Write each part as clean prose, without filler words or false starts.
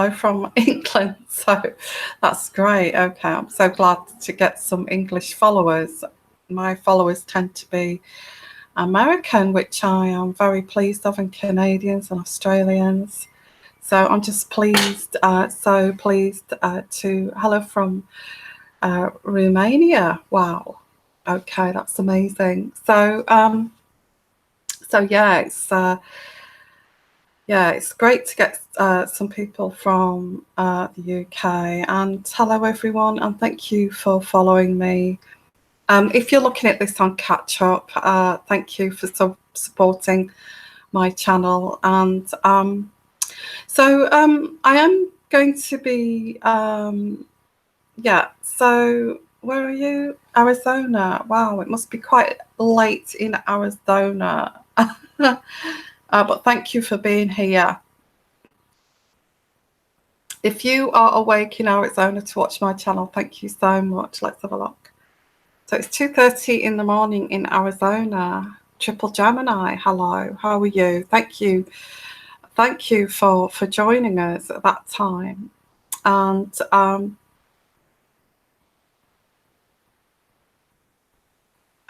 from England, so that's great. Okay, I'm so glad to get some English followers. My followers tend to be American, which I am very pleased of, and Canadians and Australians. So I'm just pleased, so pleased to hello from Romania. Wow. Okay, that's amazing. So yeah, it's great to get some people from the UK. And hello, everyone, and thank you for following me. If you're looking at this on Catch Up, thank you for supporting my channel. And I am going to be, so where are you? Arizona. Wow, it must be quite late in Arizona. But thank you for being here. If you are awake in Arizona to watch my channel, thank you so much. Let's have a look. So it's 2:30 in the morning in Arizona. Triple Gemini, hello. How are you? Thank you. Thank you for joining us at that time. And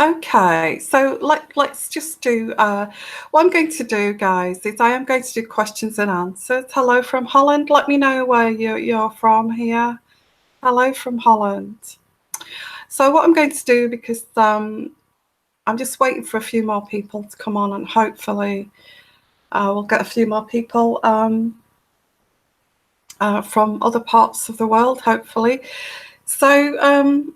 okay, so let's just do what I'm going to do, guys, is I am going to do questions and answers. Hello from Holland. Let me know where you're from here. Hello from Holland. So what I'm going to do, because I'm just waiting for a few more people to come on, and hopefully we'll get a few more people from other parts of the world, hopefully. So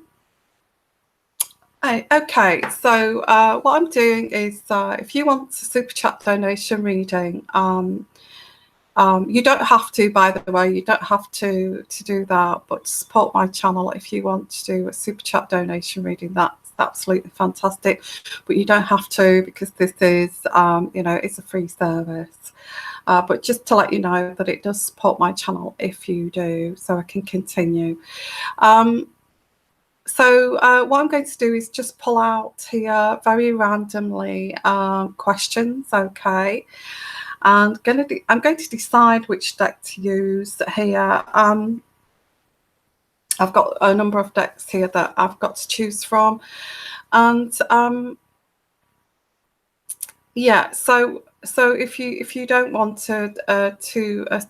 okay, so what I'm doing is if you want a super chat donation reading, you don't have to, by the way, you don't have to do that, but support my channel if you want to do a super chat donation reading. That's absolutely fantastic, but you don't have to, because this is, it's a free service. But just to let you know that it does support my channel if you do, so I can continue. So what I'm going to do is just pull out here very randomly questions, okay? And I'm going to decide which deck to use here. I've got a number of decks here that I've got to choose from, and yeah. So if you don't want to do a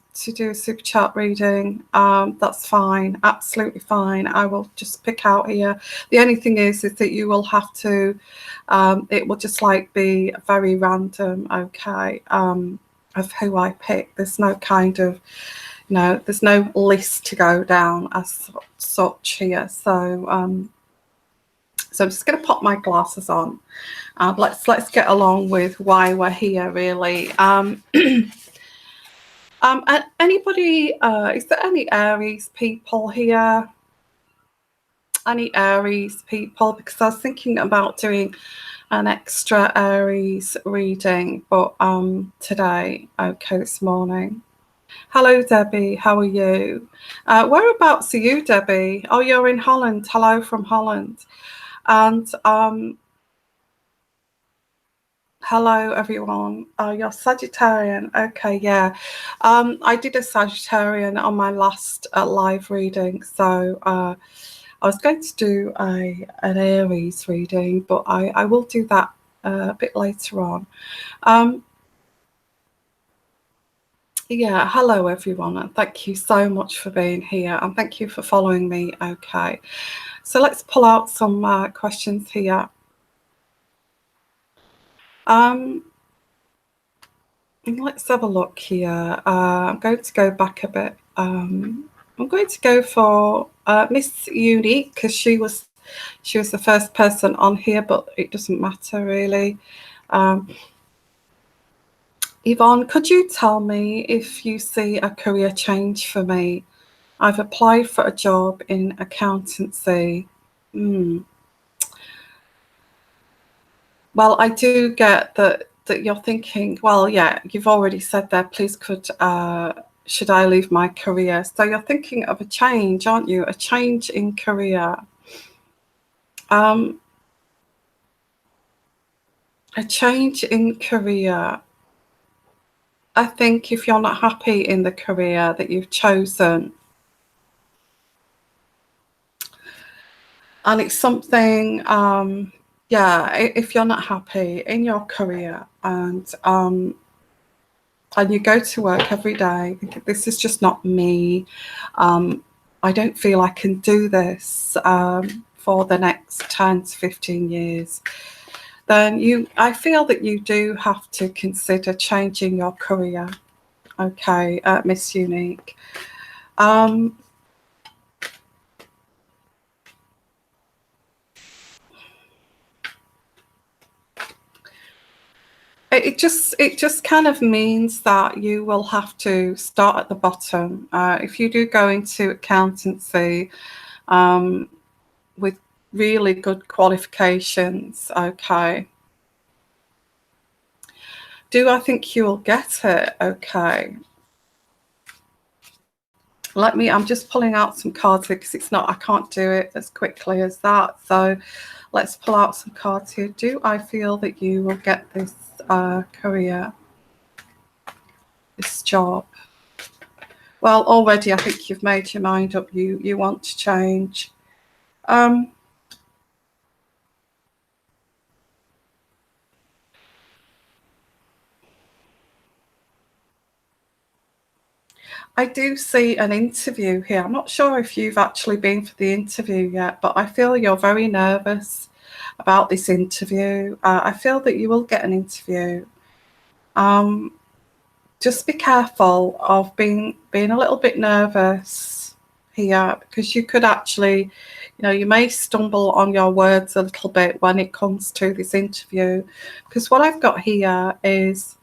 super chat reading, that's fine, absolutely fine. I will just pick out here. The only thing is that you will have to. It will just like be very random, okay? Of who I pick. There's no kind of, there's no list to go down as such here. So so I'm just going to pop my glasses on. Let's get along with why we're here, really. Anybody? Is there any Aries people here? Any Aries people? Because I was thinking about doing an extra Aries reading, but today, okay, this morning. Hello, Debbie. How are you? Whereabouts are you, Debbie? Oh, you're in Holland. Hello from Holland. And hello, everyone. You're Sagittarian. Okay, yeah. I did a Sagittarian on my last live reading, so I was going to do an Aries reading, but I will do that a bit later on. Yeah, hello everyone, and thank you so much for being here, and thank you for following me. Okay, so let's pull out some questions here. Let's have a look here. I'm going to go back a bit. I'm going to go for Miss Unique, because she was the first person on here, but it doesn't matter really. Yvonne, could you tell me if you see a career change for me? I've applied for a job in accountancy. Well, I do get that you're thinking, well, yeah, you've already said there, please should I leave my career? So you're thinking of a change, aren't you? A change in career. A change in career. I think if you're not happy in the career that you've chosen, and it's something, yeah, if you're not happy in your career and you go to work every day, this is just not me. I don't feel I can do this for the next 10 to 15 years. Then I feel that you do have to consider changing your career. Okay, Miss Unique. It just kind of means that you will have to start at the bottom. If you do go into accountancy with really good qualifications, okay. Do I think you'll get it? Okay. I'm just pulling out some cards here because I can't do it as quickly as that. So let's pull out some cards here. Do I feel that you will get this career, this job? Well, already I think you've made your mind up. You want to change. I do see an interview here. I'm not sure if you've actually been for the interview yet, but I feel you're very nervous about this interview. I feel that you will get an interview. Just be careful of being a little bit nervous here, because you could actually, you may stumble on your words a little bit when it comes to this interview. Because what I've got here is,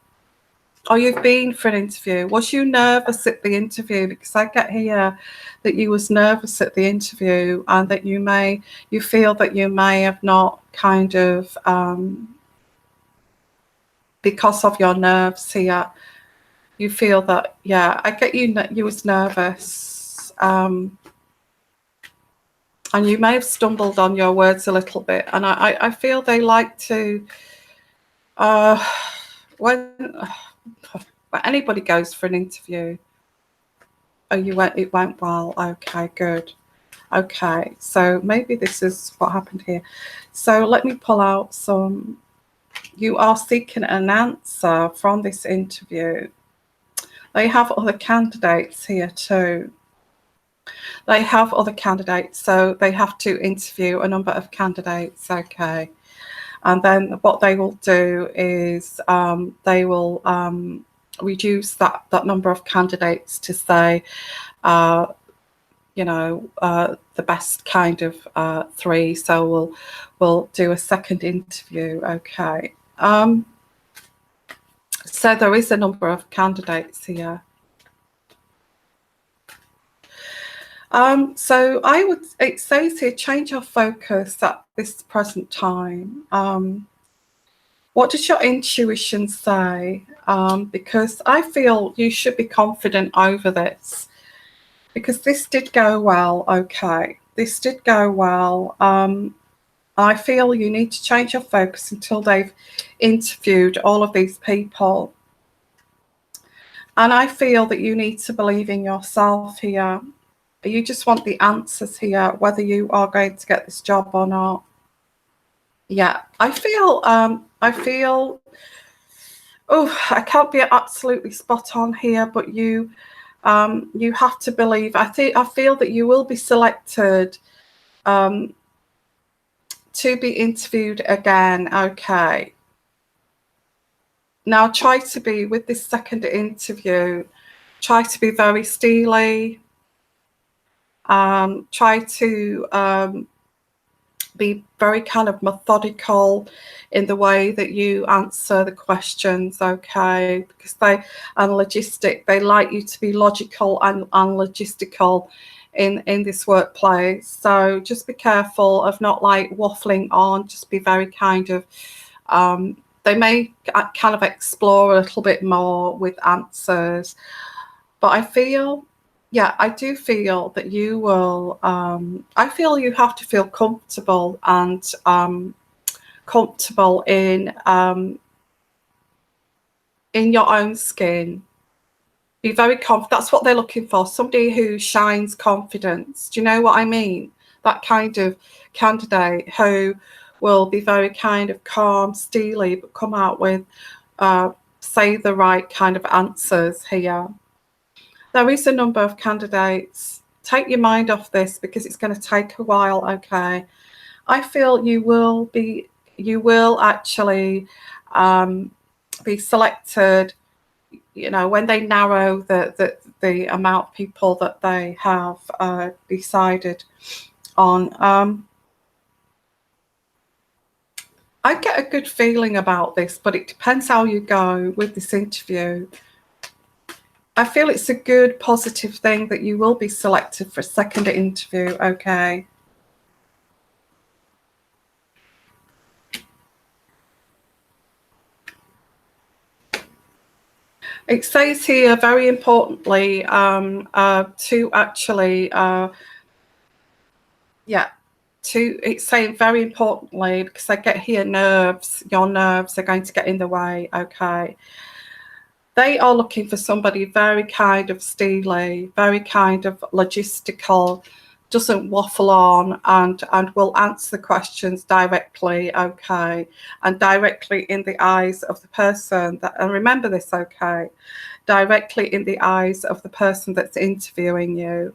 you've been for an interview. Was you nervous at the interview? Because I get here that you was nervous at the interview, and that you feel that you may have not kind of, because of your nerves here, you feel that, yeah, I get you was nervous. And you may have stumbled on your words a little bit. And I feel they like to, when anybody goes for an interview, it went well. Okay, good. Okay, so maybe this is what happened here. So let me pull out some. You are seeking an answer from this interview. They have other candidates here too. They have other candidates, so they have to interview a number of candidates. Okay. And then what they will do is they will reduce that number of candidates to say, the best kind of 3. So we'll do a second interview. Okay. So there is a number of candidates here. So it says here, change your focus at this present time. What does your intuition say? Because I feel you should be confident over this, because this did go well. Okay, this did go well. I feel you need to change your focus until they've interviewed all of these people. And I feel that you need to believe in yourself here. You just want the answers here, whether you are going to get this job or not. Yeah, I feel, I can't be absolutely spot on here, but you have to believe. I feel that you will be selected to be interviewed again. Okay. Now try to be, with this second interview, try to be very steely. Try to be very kind of methodical in the way that you answer the questions, okay? Because they like you to be logical and logistical in this workplace. So just be careful of not like waffling on. Just be very kind of, they may kind of explore a little bit more with answers. But I feel, yeah, I do feel that you will, I feel you have to feel comfortable and comfortable in in your own skin. Be very confident. That's what they're looking for. Somebody who shines confidence. Do you know what I mean? That kind of candidate who will be very kind of calm, steely, but come out with, say the right kind of answers here. There is a number of candidates. Take your mind off this because it's going to take a while, okay? I feel you will actually be selected, you know, when they narrow the amount of people that they have decided on. I get a good feeling about this, but it depends how you go with this interview. I feel it's a good, positive thing that you will be selected for a second interview, okay? It says here, very importantly, to actually, it's saying very importantly, because I get here nerves, your nerves are going to get in the way, okay? They are looking for somebody very kind of steely, very kind of logistical, doesn't waffle on, and will answer the questions directly, okay, and directly in the eyes of the person that, and remember this, okay, directly in the eyes of the person that's interviewing you.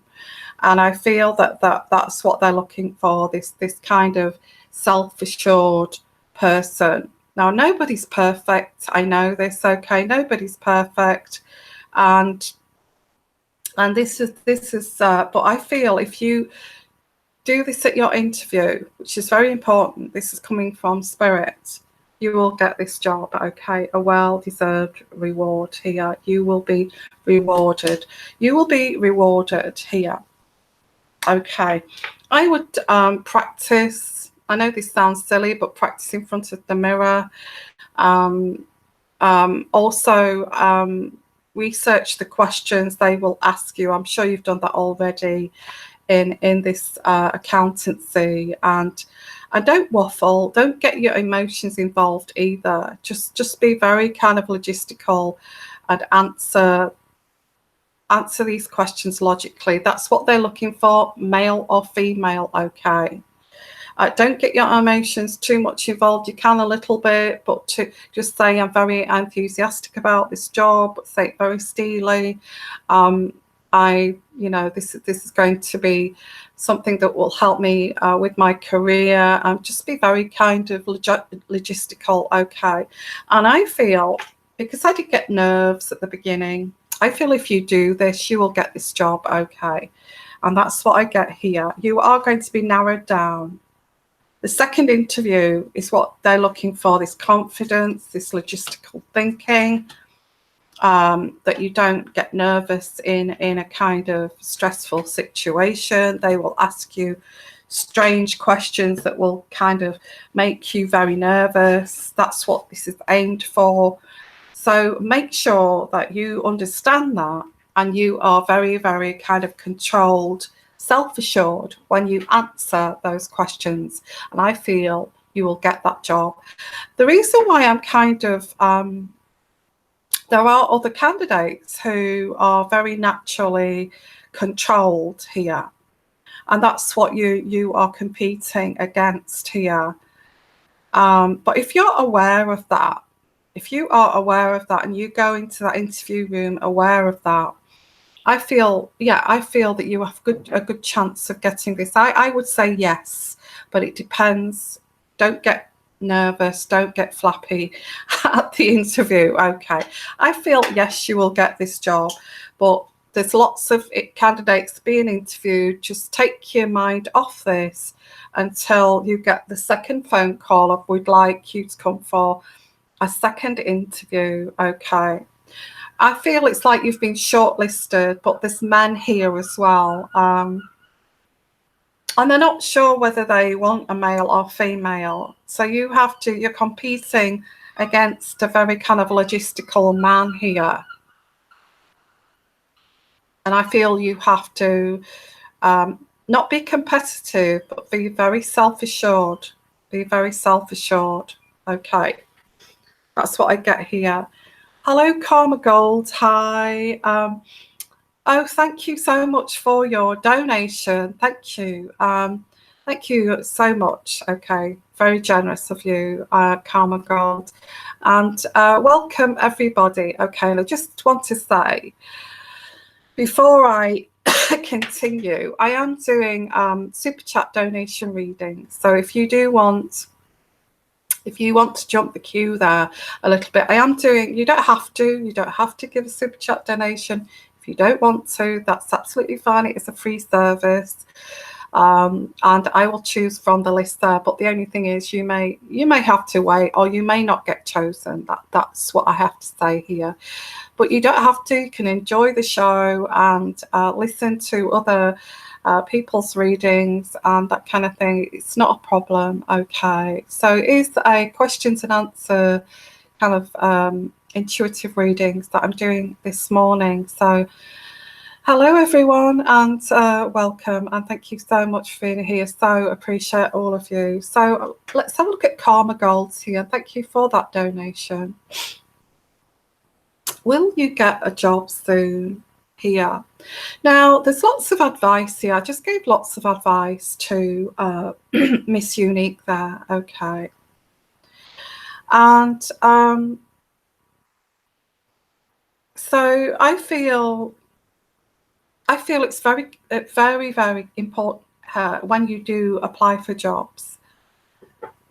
And I feel that's what they're looking for, this kind of self-assured person. Now, nobody's perfect. I know this, okay? Nobody's perfect. And this is but I feel if you do this at your interview, which is very important, this is coming from Spirit, you will get this job, okay? A well-deserved reward here. You will be rewarded. You will be rewarded here. Okay, I would practice. I know this sounds silly, but practice in front of the mirror. Also, research the questions they will ask you. I'm sure you've done that already in this accountancy, and don't waffle. Don't get your emotions involved either. Just be very kind of logistical and answer these questions logically. That's what they're looking for, male or female, okay? Don't get your emotions too much involved. You can a little bit, but to just say I'm very enthusiastic about this job, say it very steely. This is going to be something that will help me with my career. Just be very kind of logistical, okay? And I feel, because I did get nerves at the beginning, I feel if you do this, you will get this job, okay? And that's what I get here. You are going to be narrowed down. The second interview is what they're looking for, this confidence, this logistical thinking, that you don't get nervous in a kind of stressful situation. They will ask you strange questions that will kind of make you very nervous. That's what this is aimed for. So make sure that you understand that and you are very, very kind of controlled, self-assured when you answer those questions. And I feel you will get that job. The reason why I'm kind of, there are other candidates who are very naturally controlled here. And that's what you are competing against here. But if you're aware of that, if you are aware of that and you go into that interview room aware of that, I feel that you have a good chance of getting this. I would say yes, but it depends. Don't get nervous, don't get flappy at the interview, okay? I feel yes, you will get this job, but there's lots of candidates being interviewed. Just take your mind off this until you get the second phone call of we'd like you to come for a second interview, okay? I feel it's like you've been shortlisted, but there's men here as well. And they're not sure whether they want a male or female. So you're competing against a very kind of logistical man here. And I feel you have to not be competitive, but be very self-assured. Be very self-assured, okay? That's what I get here. Hello, Karma Gold. Hi. Oh, thank you so much for your donation. Thank you. Thank you so much. Okay, very generous of you, Karma Gold. And welcome, everybody. Okay, and I just want to say, before I continue, I am doing super chat donation readings. So if you do want, if you want to jump the queue there a little bit, I am doing, you don't have to give a super chat donation. If you don't want to, that's absolutely fine. It is a free service. And I will choose from the list there. But the only thing is, you may have to wait, or you may not get chosen. That's what I have to say here. But you don't have to. You can enjoy the show and listen to other people's readings and that kind of thing. It's not a problem. Okay, so it is a questions and answer kind of intuitive readings that I'm doing this morning. So hello everyone, and welcome, and thank you so much for being here. So appreciate all of you. So let's have a look at Karma Golds here. Thank you for that donation. Will you get a job soon? Here. Now, there's lots of advice here. I just gave lots of advice to Miss Unique there. Okay. And so I feel it's very important when you do apply for jobs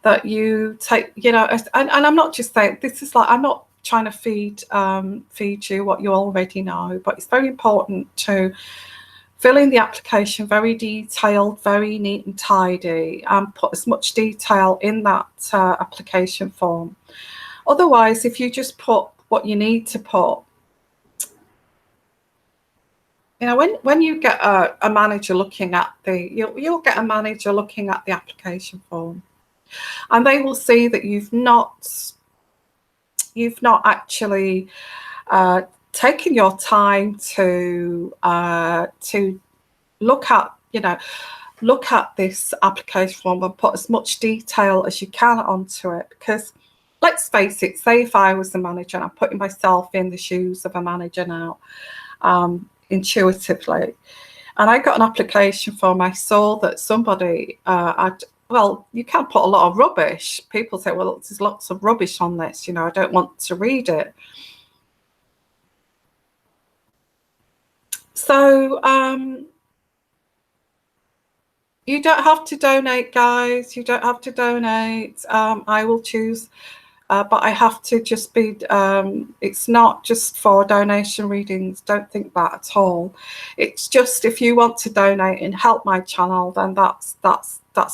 that you take, you know, and I'm not just saying this is like, I'm not trying to feed you what you already know, but it's very important to fill in the application very detailed, very neat and tidy, and put as much detail in that application form. Otherwise, if you just put what you need to put, you know, when you get a manager looking at you'll get a manager looking at the application form, and they will see that you've not actually taken your time to look at this application form and put as much detail as you can onto it. Because let's face it, say if I was a manager, and I'm putting myself in the shoes of a manager now, intuitively, and I got an application form, I saw that somebody well, you can put a lot of rubbish. People say, well, there's lots of rubbish on this, you know, I don't want to read it. So you don't have to donate, guys. You don't have to donate. I will choose, but I have to just be, it's not just for donation readings. Don't think that at all. It's just if you want to donate and help my channel, then that's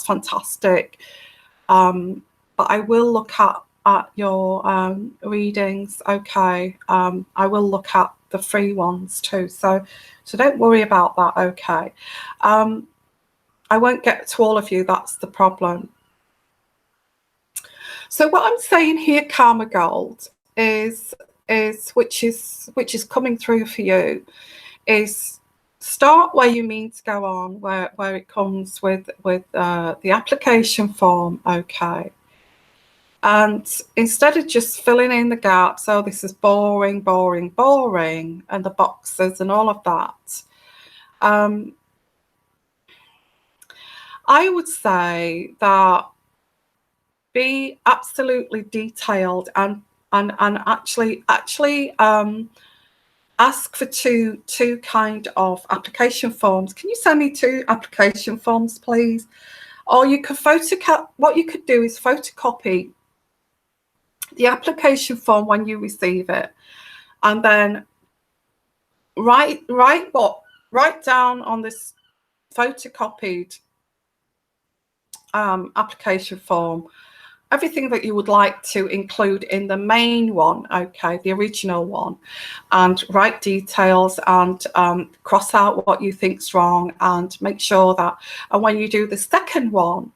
fantastic. But I will look at your readings. Okay. I will look at the free ones too. So don't worry about that. Okay. I won't get to all of you. That's the problem. So what I'm saying here, Karma Gold, is which is coming through for you, is start where you mean to go on, where it comes with the application form. Okay. And instead of just filling in the gaps, oh, this is boring, boring, boring, and the boxes and all of that, I would say that be absolutely detailed and actually ask for two kind of application forms. Can you send me 2 application forms, please? Or you could what you could do is photocopy the application form when you receive it, and then write down on this photocopied application form everything that you would like to include in the main one, okay, the original one, and write details and cross out what you think's wrong, and make sure that, and when you do the second one,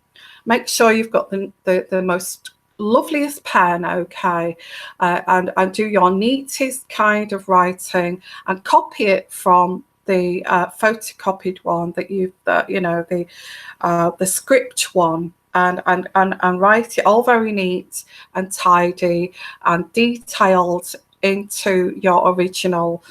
make sure you've got the most loveliest pen, okay, and do your neatest kind of writing and copy it from the photocopied one that you've, you know, the script one, and write it all very neat and tidy and detailed into your original.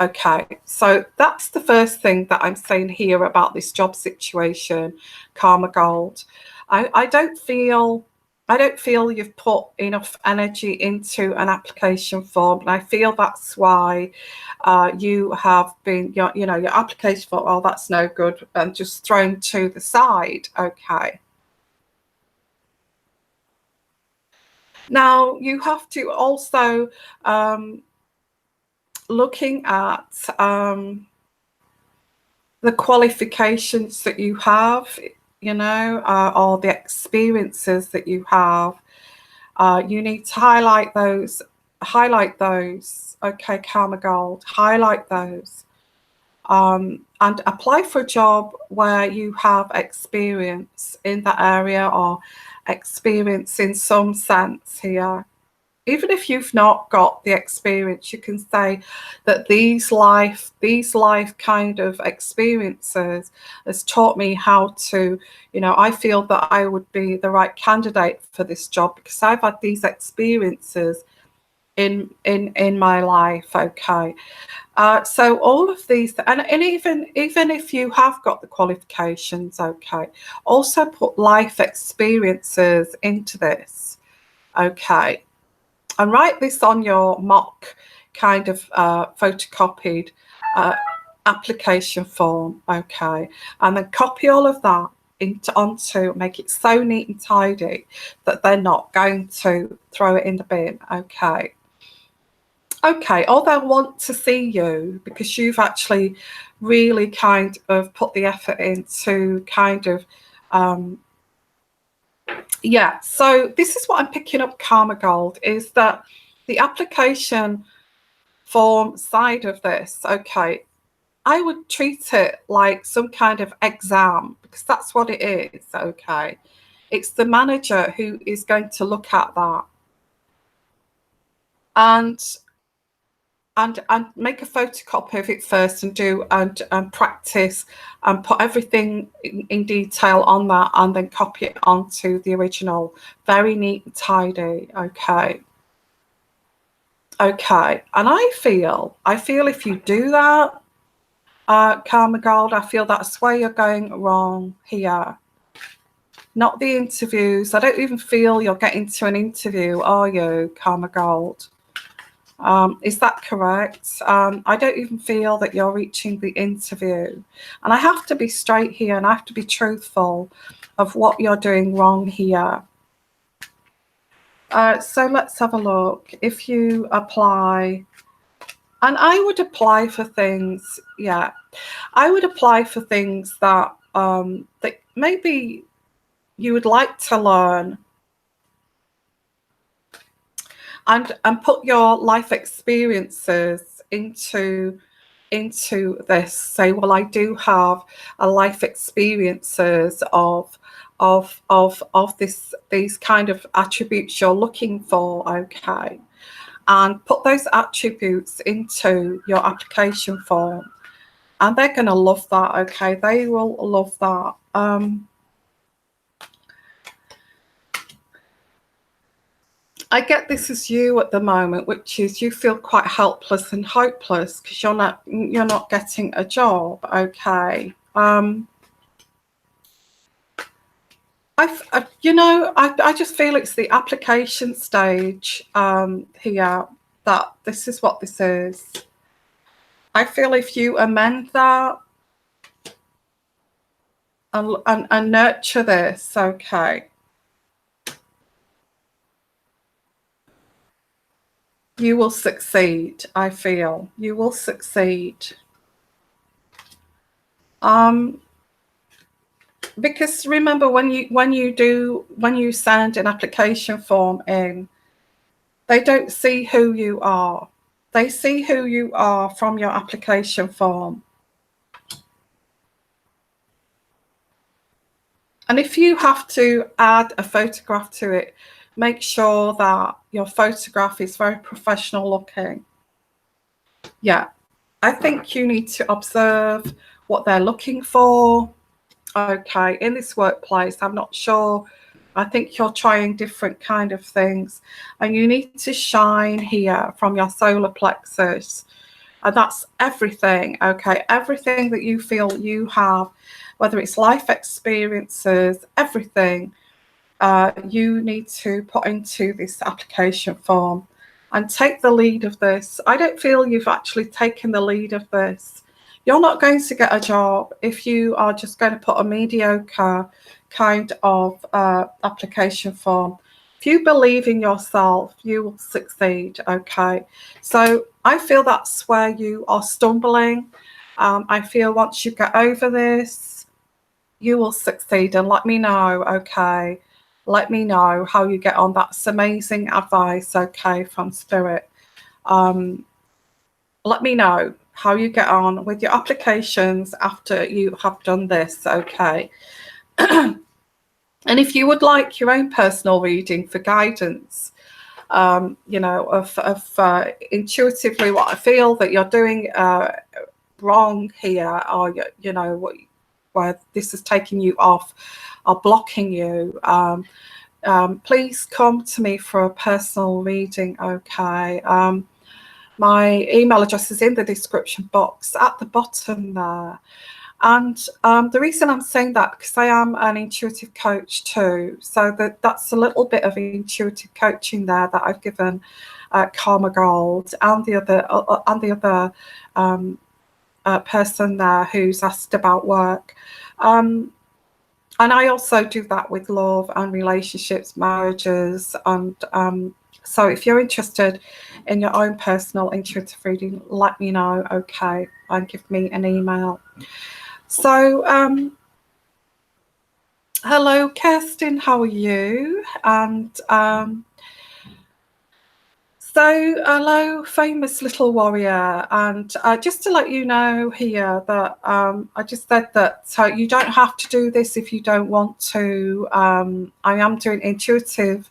Okay, so that's the first thing that I'm saying here about this job situation, Karma Gold. I don't feel you've put enough energy into an application form, and I feel that's why you have been your application form. Oh, that's no good, and just thrown to the side. Okay. Now you have to also looking at the qualifications that you have, or the experiences that you have. You need to highlight those. Okay, Karma Gold, highlight those. And apply for a job where you have experience in that area, or experience in some sense here. Even if you've not got the experience, you can say that these life kind of experiences has taught me how to, I feel that I would be the right candidate for this job because I've had these experiences in my life. Okay. So all of these, and even if you have got the qualifications, okay, also put life experiences into this. Okay. And write this on your mock kind of photocopied application form, okay, and then copy all of that onto, make it so neat and tidy that they're not going to throw it in the bin. Okay, or they'll want to see you because you've actually really kind of put the effort into kind of yeah, so this is what I'm picking up, Karma Gold, is that the application form side of this, okay, I would treat it like some kind of exam because that's what it is, okay. It's the manager who is going to look at that and make a photocopy of it first and do and practice and put everything in detail on that, and then copy it onto the original. Very neat and tidy. Okay. And I feel if you do that, Karma Gold, I feel that's where you're going wrong here. Not the interviews. I don't even feel you're getting to an interview, are you, Karma Gold? Is that correct? I don't even feel that you're reaching the interview. And I have to be straight here, and I have to be truthful of what you're doing wrong here. So let's have a look. If you apply, and I would apply for things, yeah, I would apply for things that that maybe you would like to learn, and put your life experiences into this. Say, well, I do have a life experiences of these kind of attributes you're looking for, okay, and put those attributes into your application form, and they're going to love that. Okay, they will love that. I get this as you at the moment, which is you feel quite helpless and hopeless because you're not getting a job. Okay. I just feel it's the application stage here that this is what this is. I feel if you amend that and nurture this, okay, you will succeed. I feel you will succeed. Because remember, when you send an application form in, they don't see who you are. They see who you are from your application form. And if you have to add a photograph to it, make sure that your photograph is very professional looking. Yeah, I think you need to observe what they're looking for. Okay, in this workplace, I'm not sure I think you're trying different kind of things, and you need to shine here from your solar plexus. And that's everything, okay? Everything that you feel you have, whether it's life experiences, everything, you need to put into this application form and take the lead of this. I don't feel you've actually taken the lead of this. You're not going to get a job if you are just going to put a mediocre kind of application form. If you believe in yourself, you will succeed, okay? So I feel that's where you are stumbling. I feel once you get over this, you will succeed, and let me know, okay? Let me know how you get on. That's amazing advice, okay, from Spirit. Let me know how you get on with your applications after you have done this, okay? And if you would like your own personal reading for guidance, you know, of intuitively what I feel that you're doing wrong here, or you know, where this is taking you off or blocking you, please come to me for a personal reading, okay? My email address is in the description box at the bottom there. And the reason I'm saying that, because I am an intuitive coach too, so that's a little bit of intuitive coaching there that I've given Karma Gold and the other person there who's asked about work. And I also do that with love and relationships, marriages, and so if you're interested in your own personal intuitive reading, let me know, okay, and give me an email. So, hello, Kirsten, how are you? And so, hello, famous little warrior. And just to let you know here that I just said that you don't have to do this if you don't want to. I am doing intuitive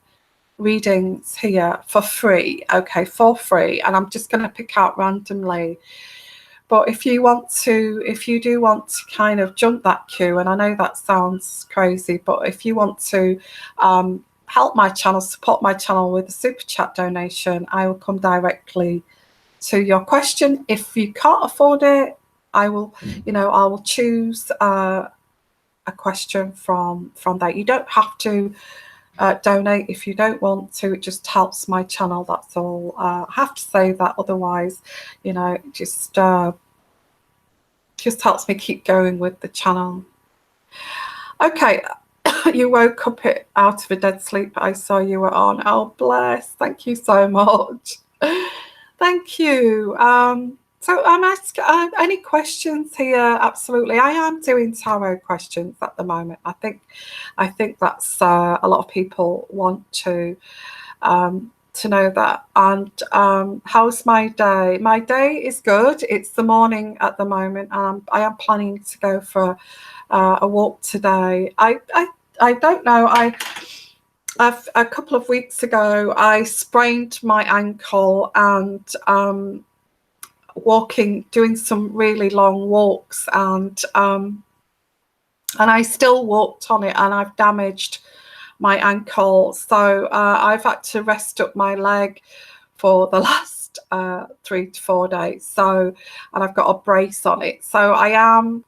readings here for free, okay, for free. And I'm just going to pick out randomly. But if you do want to kind of jump that queue, and I know that sounds crazy, but if you want to help my channel, support my channel with a super chat donation, I will come directly to your question. If you can't afford it, I will choose a question from that. You don't have to donate if you don't want to. It just helps my channel, that's all. I have to say that, otherwise, you know, it just helps me keep going with the channel. Okay. You woke up out of a dead sleep. I saw you were on. Oh, bless. Thank you so much. Thank you. So I'm asking any questions here. Absolutely. I am doing tarot questions at the moment. I think that's a lot of people want to know that. And how's my day? My day is good. It's the morning at the moment. I am planning to go for a walk today. I don't know. A couple of weeks ago, I sprained my ankle, and doing some really long walks, and I still walked on it, and I've damaged my ankle. So I've had to rest up my leg for the last 3 to 4 days. So, and I've got a brace on it. So I am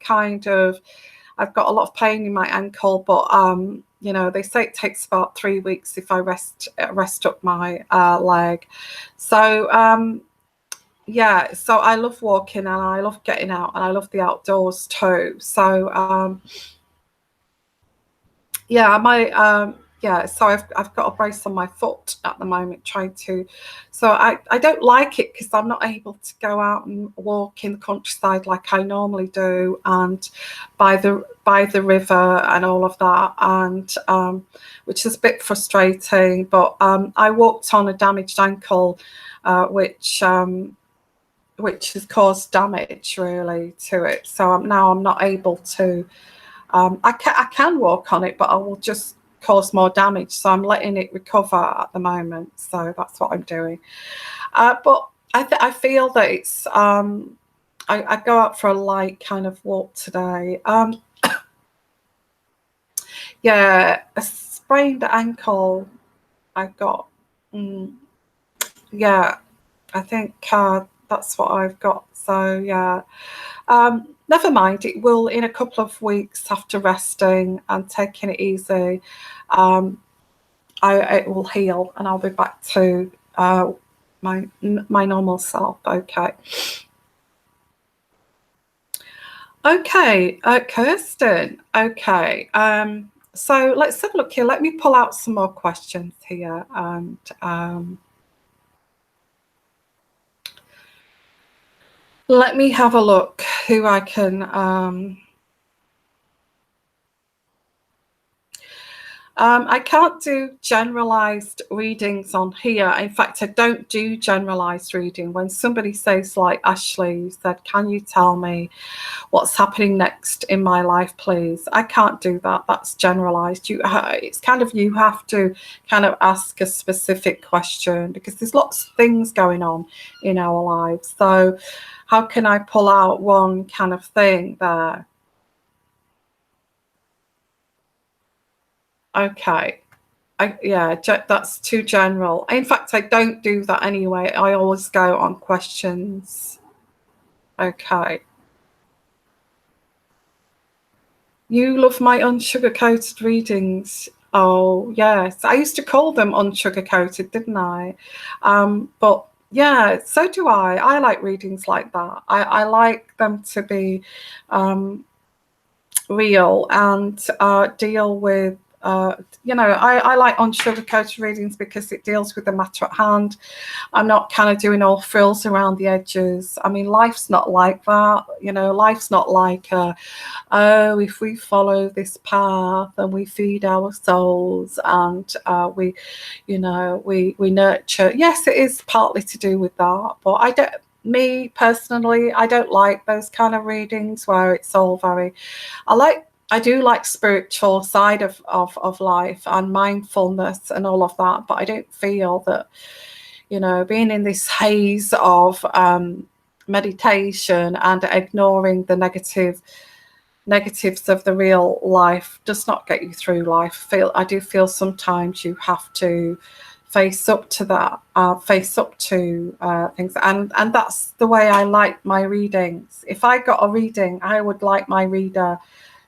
I've got a lot of pain in my ankle, but you know, they say it takes about 3 weeks if I rest up my leg. So yeah, so I love walking, and I love getting out, and I love the outdoors too. So yeah, so I've got a brace on my foot at the moment, trying to. So I don't like it because I'm not able to go out and walk in the countryside like I normally do, and by the river and all of that, and which is a bit frustrating. But I walked on a damaged ankle, which has caused damage really to it. So now I'm not able to. I can walk on it, but I will just cause more damage. So I'm letting it recover at the moment. So that's what I'm doing. But I feel that it's. I go out for a light kind of walk today. Yeah, sprained ankle. I've got, yeah, I think that's what I've got. So yeah, never mind. It will, in a couple of weeks after resting and taking it easy, it will heal, and I'll be back to my normal self. Okay. Okay, Kirsten. Okay. So let's have a look here. Let me pull out some more questions here, and let me have a look who I can. I can't do generalized readings on here. In fact, I don't do generalized reading. When somebody says, like Ashley, you said, can you tell me what's happening next in my life, please? I can't do that. That's generalized. It's kind of, you have to kind of ask a specific question, because there's lots of things going on in our lives. So how can I pull out one kind of thing there? Okay. Yeah, that's too general. In fact, I don't do that anyway. I always go on questions. Okay. You love my unsugar-coated readings. Oh, yes. I used to call them unsugar-coated, didn't I? But yeah, so do I. I like readings like that. I like them to be real and deal with I like unsugar-coated readings because it deals with the matter at hand. I'm not kind of doing all frills around the edges. I mean, life's not like that. Life's not like, oh, if we follow this path and we feed our souls and we nurture. Yes, it is partly to do with that, but me personally, I don't like those kind of readings where it's all very, I do like spiritual side of life and mindfulness and all of that, but I don't feel that, being in this haze of meditation and ignoring the negatives of the real life does not get you through life. I do feel sometimes you have to face up to that, things, and that's the way I like my readings. If I got a reading, I would like my reader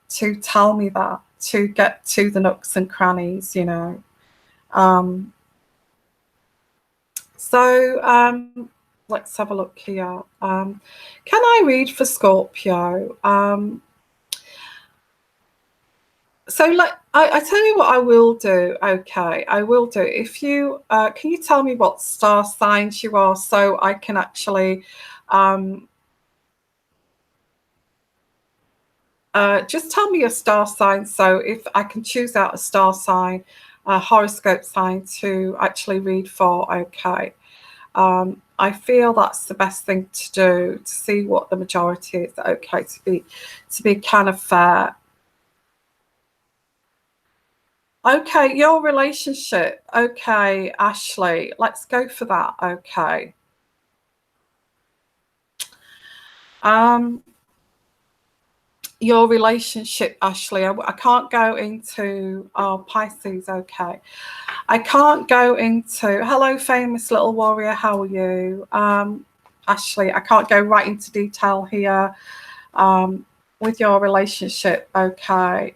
to tell me that, to get to the nooks and crannies, So let's have a look here. Can I read for Scorpio? So I tell you what I will do. Okay, I will do. If you can you tell me what star signs you are, so I can actually just tell me your star sign, so if I can choose out a star sign, a horoscope sign to actually read for. Okay. I feel that's the best thing to do, to see what the majority is. Okay, to be kind of fair. Okay, your relationship. Okay, Ashley, let's go for that. Okay. Your relationship, Ashley. I can't go into Pisces. Okay, I can't go into. Hello, famous little warrior. How are you, Ashley? I can't go right into detail here with your relationship. Okay.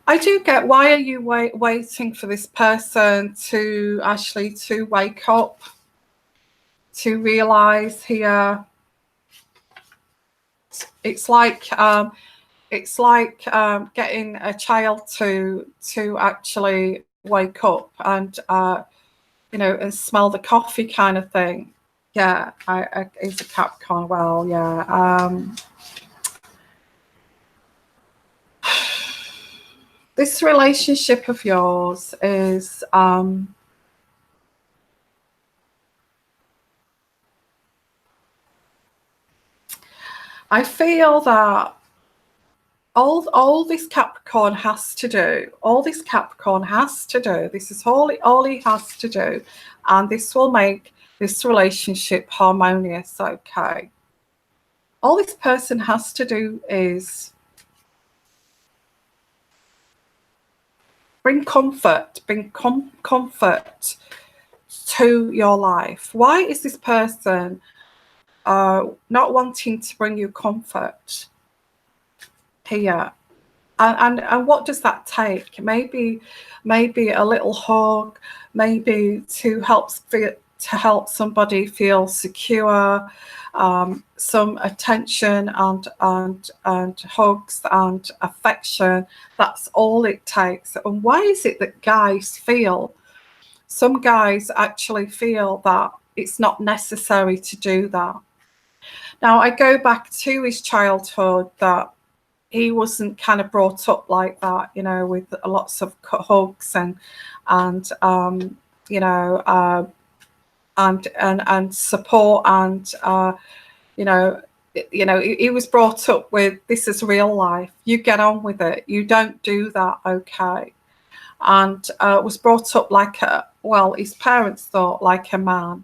I do get, why are you waiting for this person to actually to wake up, to realize here? It's like getting a child to actually wake up and and smell the coffee kind of thing. Yeah, it's a Capricorn. Well, yeah. This relationship of yours is I feel that all this Capricorn has to do, this is all he has to do, and this will make this relationship harmonious. Okay. All this person has to do is bring comfort, comfort to your life. Why is this person not wanting to bring you comfort here? And what does that take? Maybe a little hug, maybe to help somebody feel secure, some attention and hugs and affection. That's all it takes. And why is it that some guys actually feel that it's not necessary to do that? Now, I go back to his childhood, that he wasn't kind of brought up like that, you know, with lots of hugs and you know, and support, and you know, he was brought up with, this is real life. You get on with it. You don't do that, okay? And was brought up like his parents thought, like a man.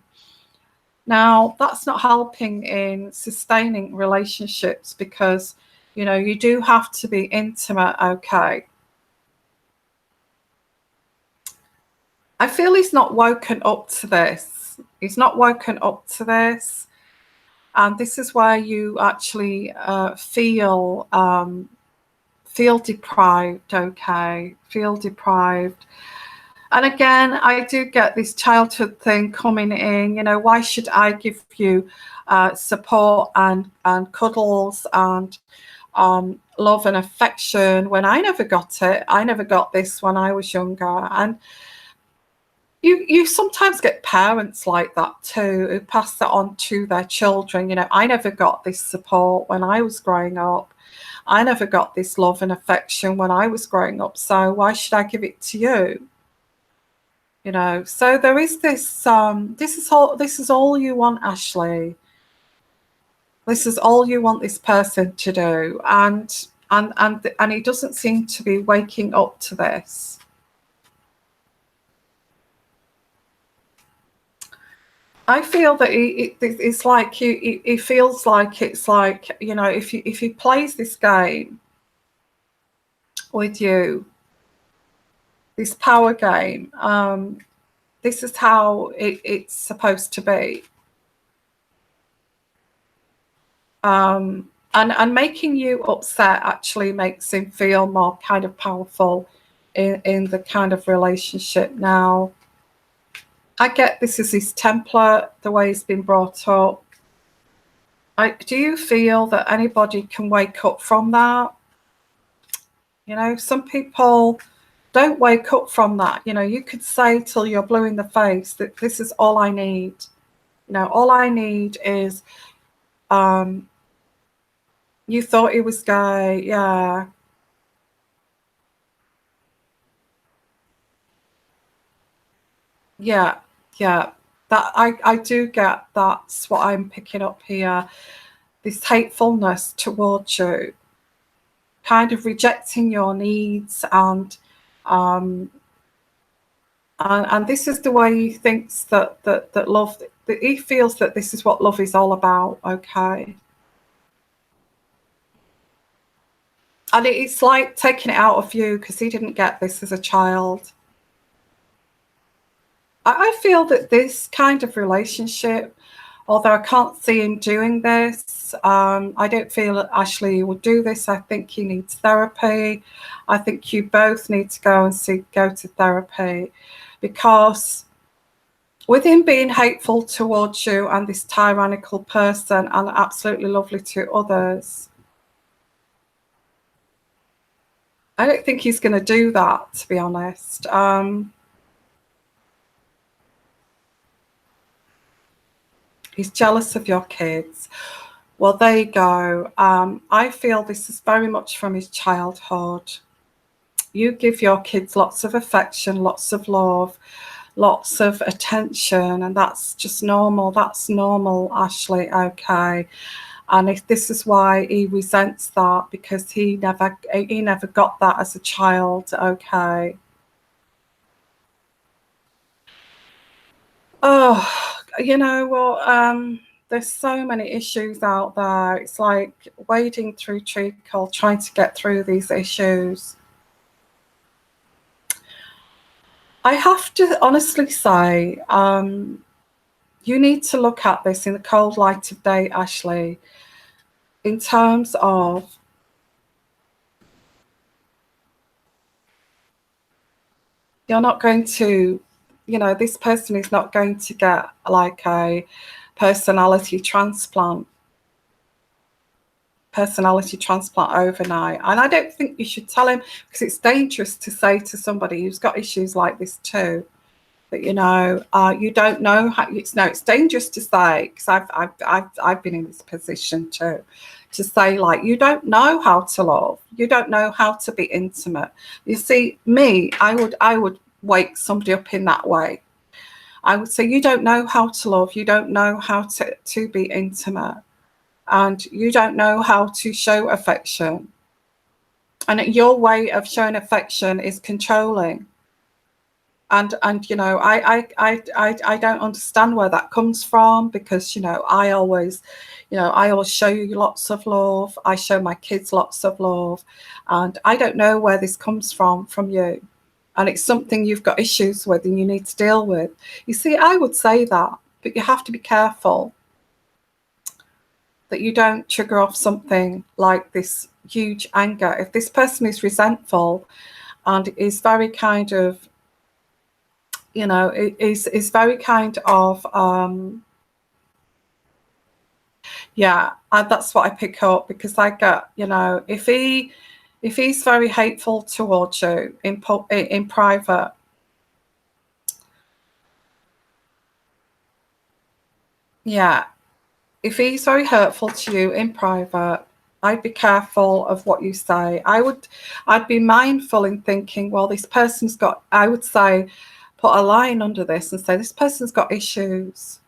Now, that's not helping in sustaining relationships, because, you know, you do have to be intimate, okay? I feel he's not woken up to this. He's not woken up to this. And this is where you actually feel deprived, okay? Feel deprived. And again, I do get this childhood thing coming in, you know, why should I give you support and cuddles and love and affection when I never got it? I never got this when I was younger. And you sometimes get parents like that too, who pass that on to their children. You know, I never got this support when I was growing up. I never got this love and affection when I was growing up. So why should I give it to you? You know, so there is this. This is all you want, Ashley. This is all you want this person to do, and he doesn't seem to be waking up to this. I feel that it's like he feels like it's like, you know, if he plays this game with you, this power game, this is how it's supposed to be. And making you upset actually makes him feel more kind of powerful in the kind of relationship. Now, I get this is his template, the way he's been brought up. Do you feel that anybody can wake up from that? You know, some people don't wake up from that. You know, you could say till you're blue in the face that this is all I need. You know, all I need is, you thought he was gay, yeah. Yeah, yeah. That I do get, that's what I'm picking up here. This hatefulness towards you, kind of rejecting your needs, and this is the way he thinks that love, that he feels that this is what love is all about, okay? And it's like taking it out of you, because he didn't get this as a child. I feel that this kind of relationship, although I can't see him doing this, I don't feel that Ashley would do this. I think he needs therapy. I think you both need to go to therapy, because with him being hateful towards you and this tyrannical person and absolutely lovely to others, I don't think he's going to do that, to be honest. He's jealous of your kids. Well, there you go. I feel this is very much from his childhood. You give your kids lots of affection, lots of love, lots of attention, and that's just normal. That's normal, Ashley, okay? And if this is why he resents that, because he never got that as a child, okay? Oh, you know what? There's so many issues out there. It's like wading through treacle, trying to get through these issues. I have to honestly say, you need to look at this in the cold light of day, Ashley, in terms of you're not going to, this person is not going to get like a personality transplant overnight. And I don't think you should tell him, because it's dangerous to say to somebody who's got issues like this too, that you don't know how. It's dangerous to say, because I've been in this position too, to say like, you don't know how to love, you don't know how to be intimate. You see, me, I would wake somebody up in that way. I would say, you don't know how to love, you don't know how to be intimate, and you don't know how to show affection. And your way of showing affection is controlling. And I don't understand where that comes from, because I always show you lots of love. I show my kids lots of love, and I don't know where this comes from you. And it's something you've got issues with and you need to deal with. You see, I would say that, but you have to be careful that you don't trigger off something like this huge anger. If this person is resentful and is very kind of, is very kind of, that's what I pick up, because I get, if he's very hateful towards you in private, if he's very hurtful to you in private, I'd be careful of what you say. I'd be mindful in thinking, well, this person's got, I would say, put a line under this and say, this person's got issues.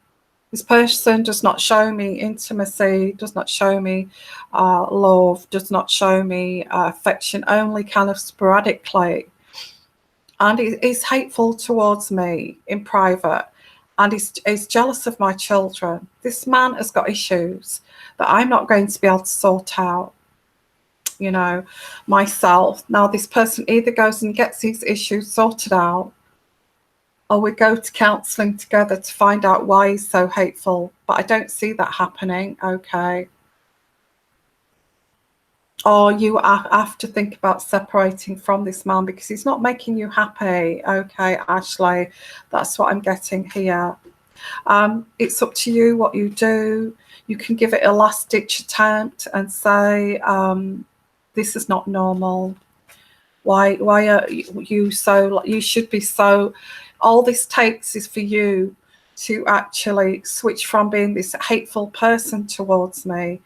This person does not show me intimacy, does not show me love, does not show me affection, only kind of sporadically. And he's hateful towards me in private, and he's jealous of my children. This man has got issues that I'm not going to be able to sort out, myself. Now, this person either goes and gets these issues sorted out, or we go to counselling together to find out why he's so hateful. But I don't see that happening, okay? Or you have to think about separating from this man because he's not making you happy, okay, Ashley? That's what I'm getting here. It's up to you what you do. You can give it a last-ditch attempt and say, this is not normal. Why are you so, you should be so, all this takes is for you to actually switch from being this hateful person towards me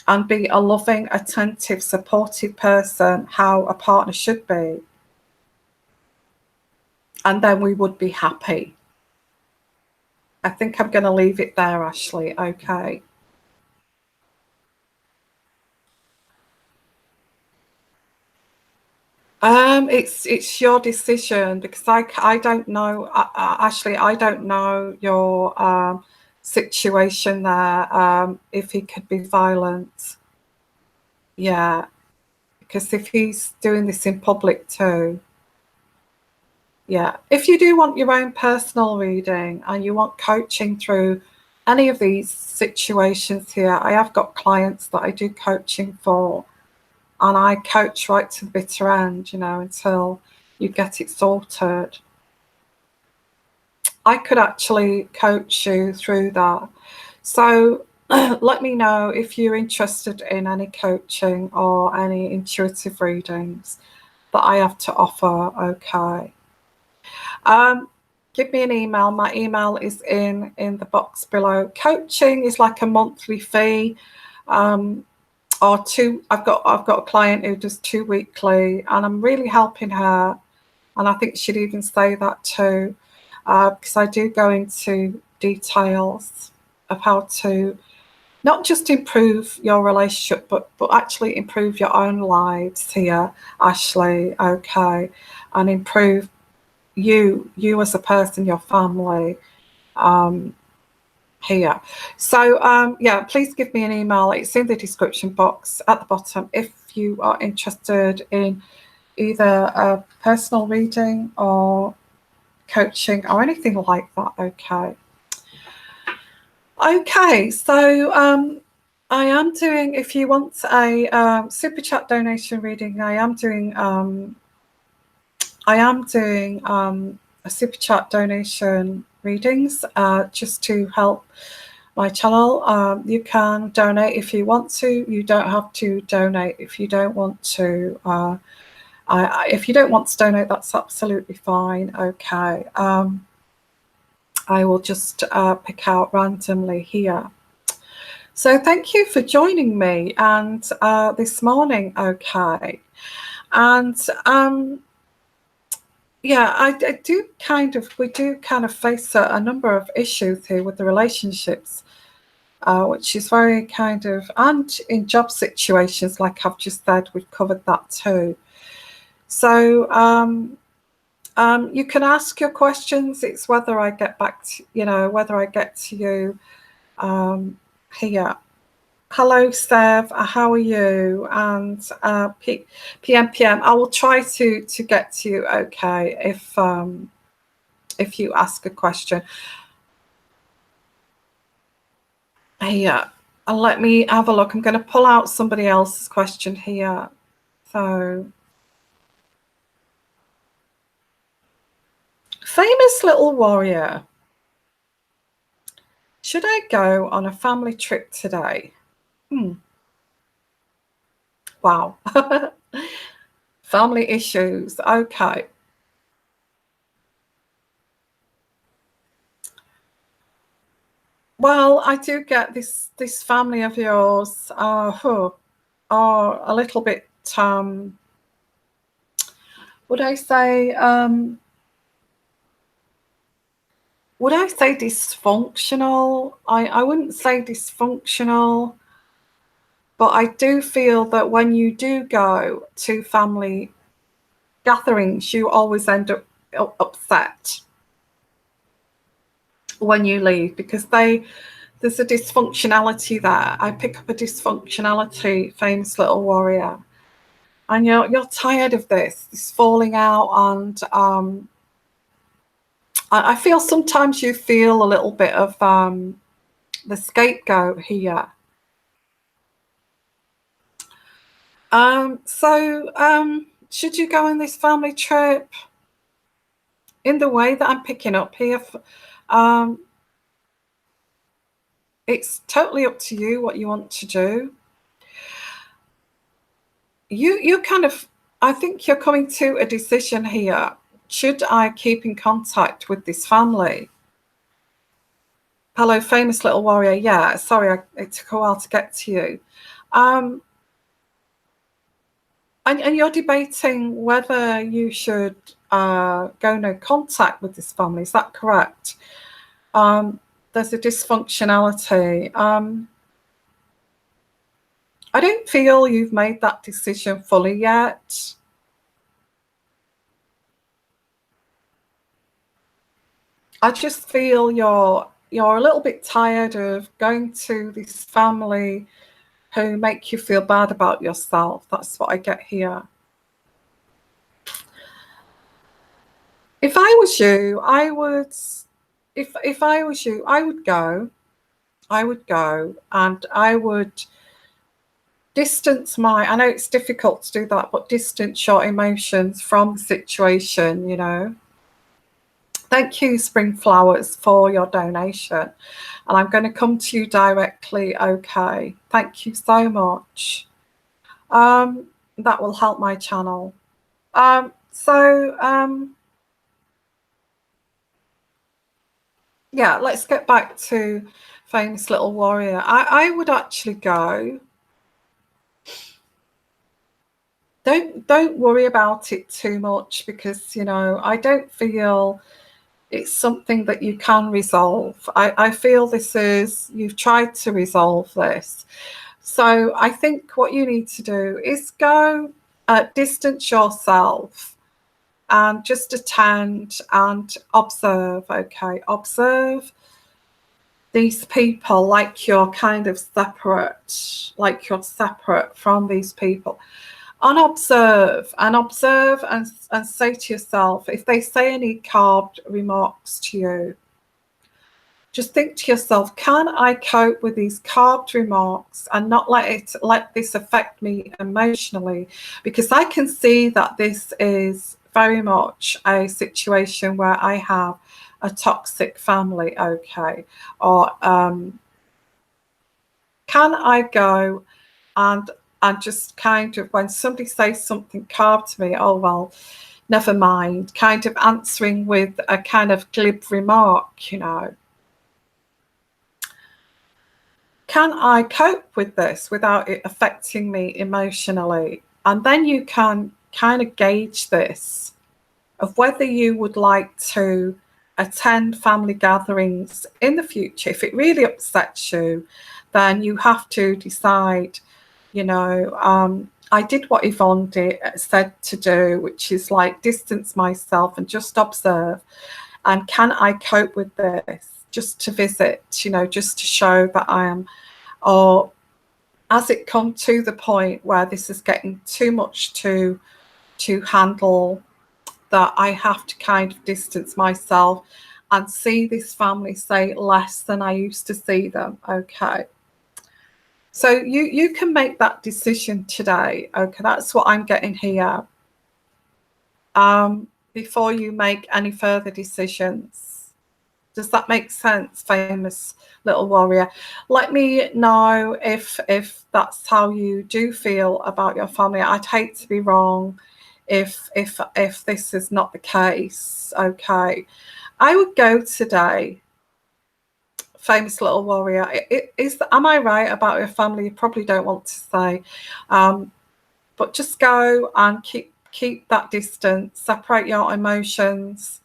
and be a loving, attentive, supportive person, how a partner should be. And then we would be happy. I think I'm going to leave it there, Ashley, okay? It's your decision, because I don't know, Ashley, I don't know your situation there, if he could be violent. Yeah, because if he's doing this in public too. Yeah, if you do want your own personal reading and you want coaching through any of these situations here, I have got clients that I do coaching for. And I coach right to the bitter end, until you get it sorted. I could actually coach you through that. So let me know if you're interested in any coaching or any intuitive readings that I have to offer, okay? Give me an email. My email is in the box below. Coaching is like a monthly fee. Or two. I've got a client who does 2 weekly, and I'm really helping her, and I think she'd even say that too, because I do go into details of how to not just improve your relationship, but actually improve your own lives here, Ashley, okay, and improve you as a person, your family, here. So yeah, please give me an email. It's in the description box at the bottom if you are interested in either a personal reading or coaching or anything like that. Okay, so I am doing, if you want a super chat donation reading, I am doing a super chat donation readings just to help my channel. You can donate if you want to. You don't have to donate if you don't want to. If you don't want to donate, that's absolutely fine. Okay. I will just pick out randomly here. So thank you for joining me and this morning. Okay. And yeah, we do kind of face a number of issues here with the relationships, which is very kind of, and in job situations, like I've just said, we've covered that too. So you can ask your questions. It's whether I get back to, whether I get to you here. Hello, Sev. How are you? And PM. I will try to get to you. Okay, if you ask a question. Here, let me have a look. I'm going to pull out somebody else's question here. So, famous little warrior. Should I go on a family trip today? Wow. Family issues. Okay. Well, I do get this family of yours who are a little bit would I say dysfunctional? I wouldn't say dysfunctional, but I do feel that when you do go to family gatherings, you always end up upset when you leave because there's a dysfunctionality there. I pick up a dysfunctionality, famous little warrior. And you're tired of this falling out, and I feel sometimes you feel a little bit of the scapegoat here. So should you go on this family trip in the way that I'm picking up here? It's totally up to you what you want to do. You kind of, I think you're coming to a decision here. Should I keep in contact with this family? Hello, famous little warrior. Yeah, sorry, it took a while to get to you. And you're debating whether you should go no contact with this family. Is that correct? There's a dysfunctionality. I don't feel you've made that decision fully yet. I just feel you're a little bit tired of going to this family who make you feel bad about yourself. That's what I get here. If I was you, I would. If I was you, I would go. I would go, and I would distance my. I know it's difficult to do that, but distance your emotions from the situation. Thank you, Spring Flowers, for your donation. And I'm going to come to you directly. Okay. Thank you so much. That will help my channel. Yeah, let's get back to famous little warrior. I would actually go. Don't worry about it too much because, I don't feel it's something that you can resolve. I feel you've tried to resolve this. So I think what you need to do is go distance yourself and just attend and observe. Okay, observe these people like you're kind of separate, like you're separate from these people. And observe and say to yourself, if they say any carved remarks to you, just think to yourself, can I cope with these carved remarks and not let this affect me emotionally? Because I can see that this is very much a situation where I have a toxic family, okay? Or can I go and just kind of, when somebody says something carved to me, oh well, never mind, kind of answering with a kind of glib remark, you know. Can I cope with this without it affecting me emotionally? And then you can kind of gauge this of whether you would like to attend family gatherings in the future. If it really upsets you, then you have to decide, you know, I did what Yvonne said to do, which is like distance myself and just observe. And can I cope with this? Just to visit, you know, just to show that I am, or has it come to the point where this is getting too much to handle, that I have to kind of distance myself and see this family, say, less than I used to see them, okay? So you can make that decision today, okay? That's what I'm getting here. Before you make any further decisions. Does that make sense, famous little warrior? Let me know if that's how you do feel about your family. I'd hate to be wrong if this is not the case, okay? I would go today, famous little warrior. Am I right about your family? You probably don't want to say, but just go and keep that distance, separate your emotions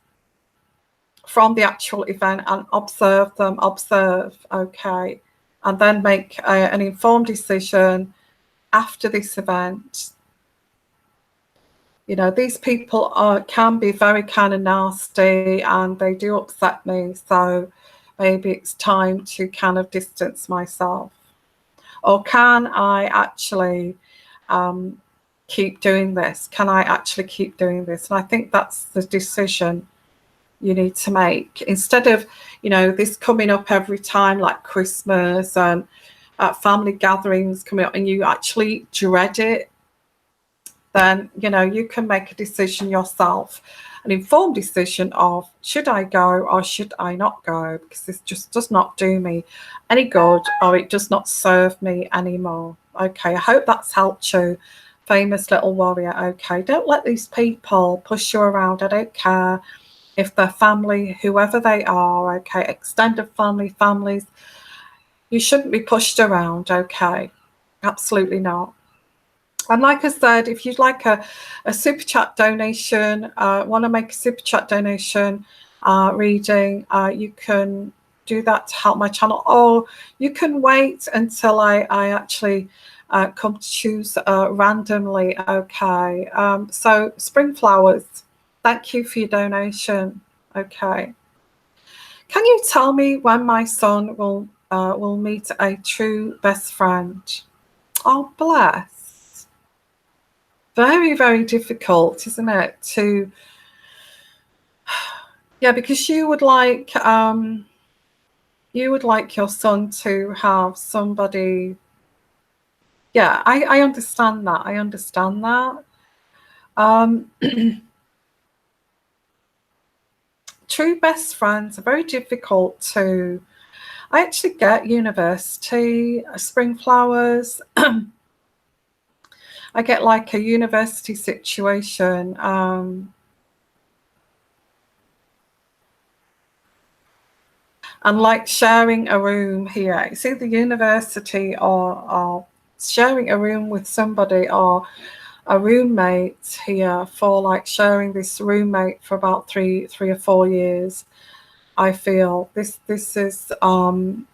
from the actual event and observe them, okay? And then make an informed decision after this event. You know, these people can be very kind of nasty and they do upset me. So maybe it's time to kind of distance myself. Or can I actually keep doing this? Can I actually keep doing this? And I think that's the decision you need to make, instead of, you know, this coming up every time, like Christmas and family gatherings coming up, and you actually dread it. Then, you know, you can make a decision yourself, an informed decision of, should I go or should I not go, because this just does not do me any good, or it does not serve me anymore. Okay, I hope that's helped you, famous little warrior. Okay, don't let these people push you around. I don't care if they're family, whoever they are, okay, extended families, you shouldn't be pushed around, okay? Absolutely not. And like I said, if you'd like a super chat donation, want to make a super chat donation reading, you can do that to help my channel, or you can wait until I actually come to choose randomly, okay? So Spring Flowers, thank you for your donation. Okay. Can you tell me when my son will meet a true best friend? Oh, bless. Very, very difficult, isn't it? To, yeah, because you would like your son to have somebody. Yeah, I understand that. I understand that. True best friends are very difficult to. I actually get university, Spring Flowers. I get like a university situation. And like sharing a room here. It's either university or sharing a room with somebody, or a roommate here, for like sharing this roommate for about three or 4 years. I feel this is and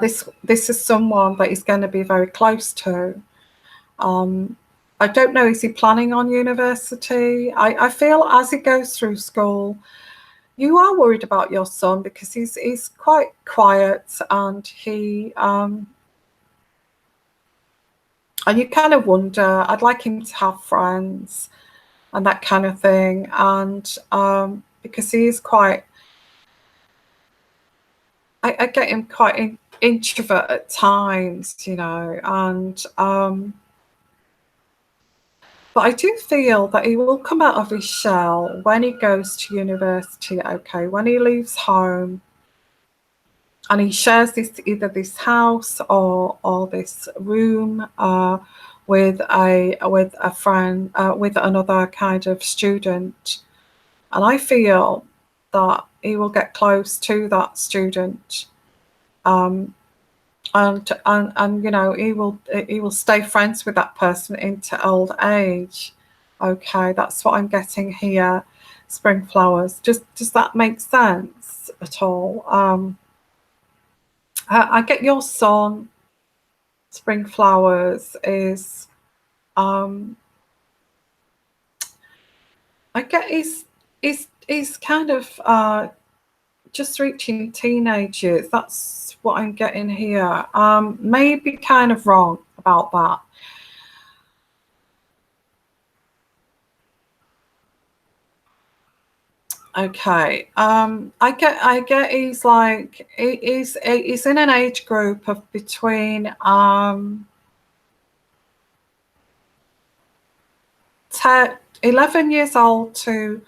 this is someone that he's going to be very close to. I don't know, is he planning on university? I feel as he goes through school, you are worried about your son because he's quite quiet, and and you kind of wonder, I'd like him to have friends and that kind of thing. And because he is quite, I get him quite introvert at times, you know, and but I do feel that he will come out of his shell when he goes to university, okay, when he leaves home and he shares either this house or this room with a friend, with another kind of student. And I feel that he will get close to that student, um, and you know, he will stay friends with that person into old age. Okay, that's what I'm getting here. Spring flowers. Does that make sense at all? I get your song. Spring flowers is. I get he's kind of just reaching teenage years. That's what I'm getting here. Maybe kind of wrong about that. Okay. I get he's like he's in an age group of between 11 years old to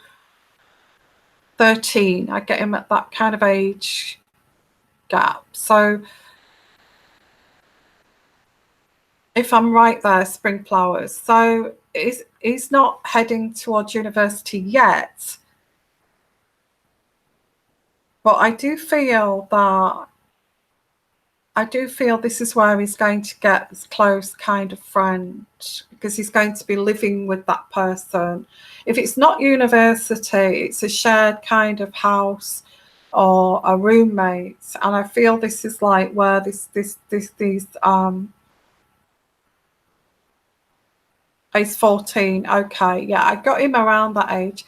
13. I get him at that kind of age gap. So if I'm right there, spring flowers. So he's not heading towards university yet, but I do feel this is where he's going to get this close kind of friend, because he's going to be living with that person. If it's not university, it's a shared kind of house or a roommate. And I feel this is like where these he's 14. Okay, yeah, I got him around that age.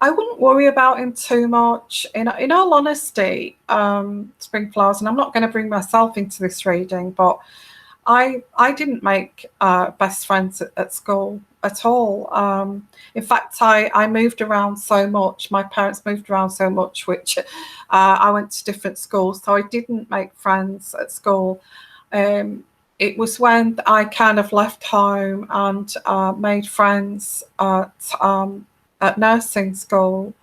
I wouldn't worry about him too much. In all honesty, spring flowers, and I'm not going to bring myself into this reading, but I didn't make best friends at school at all. In fact, I moved around so much. My parents moved around so much, which I went to different schools, so I didn't make friends at school. It was when I kind of left home and made friends at nursing school.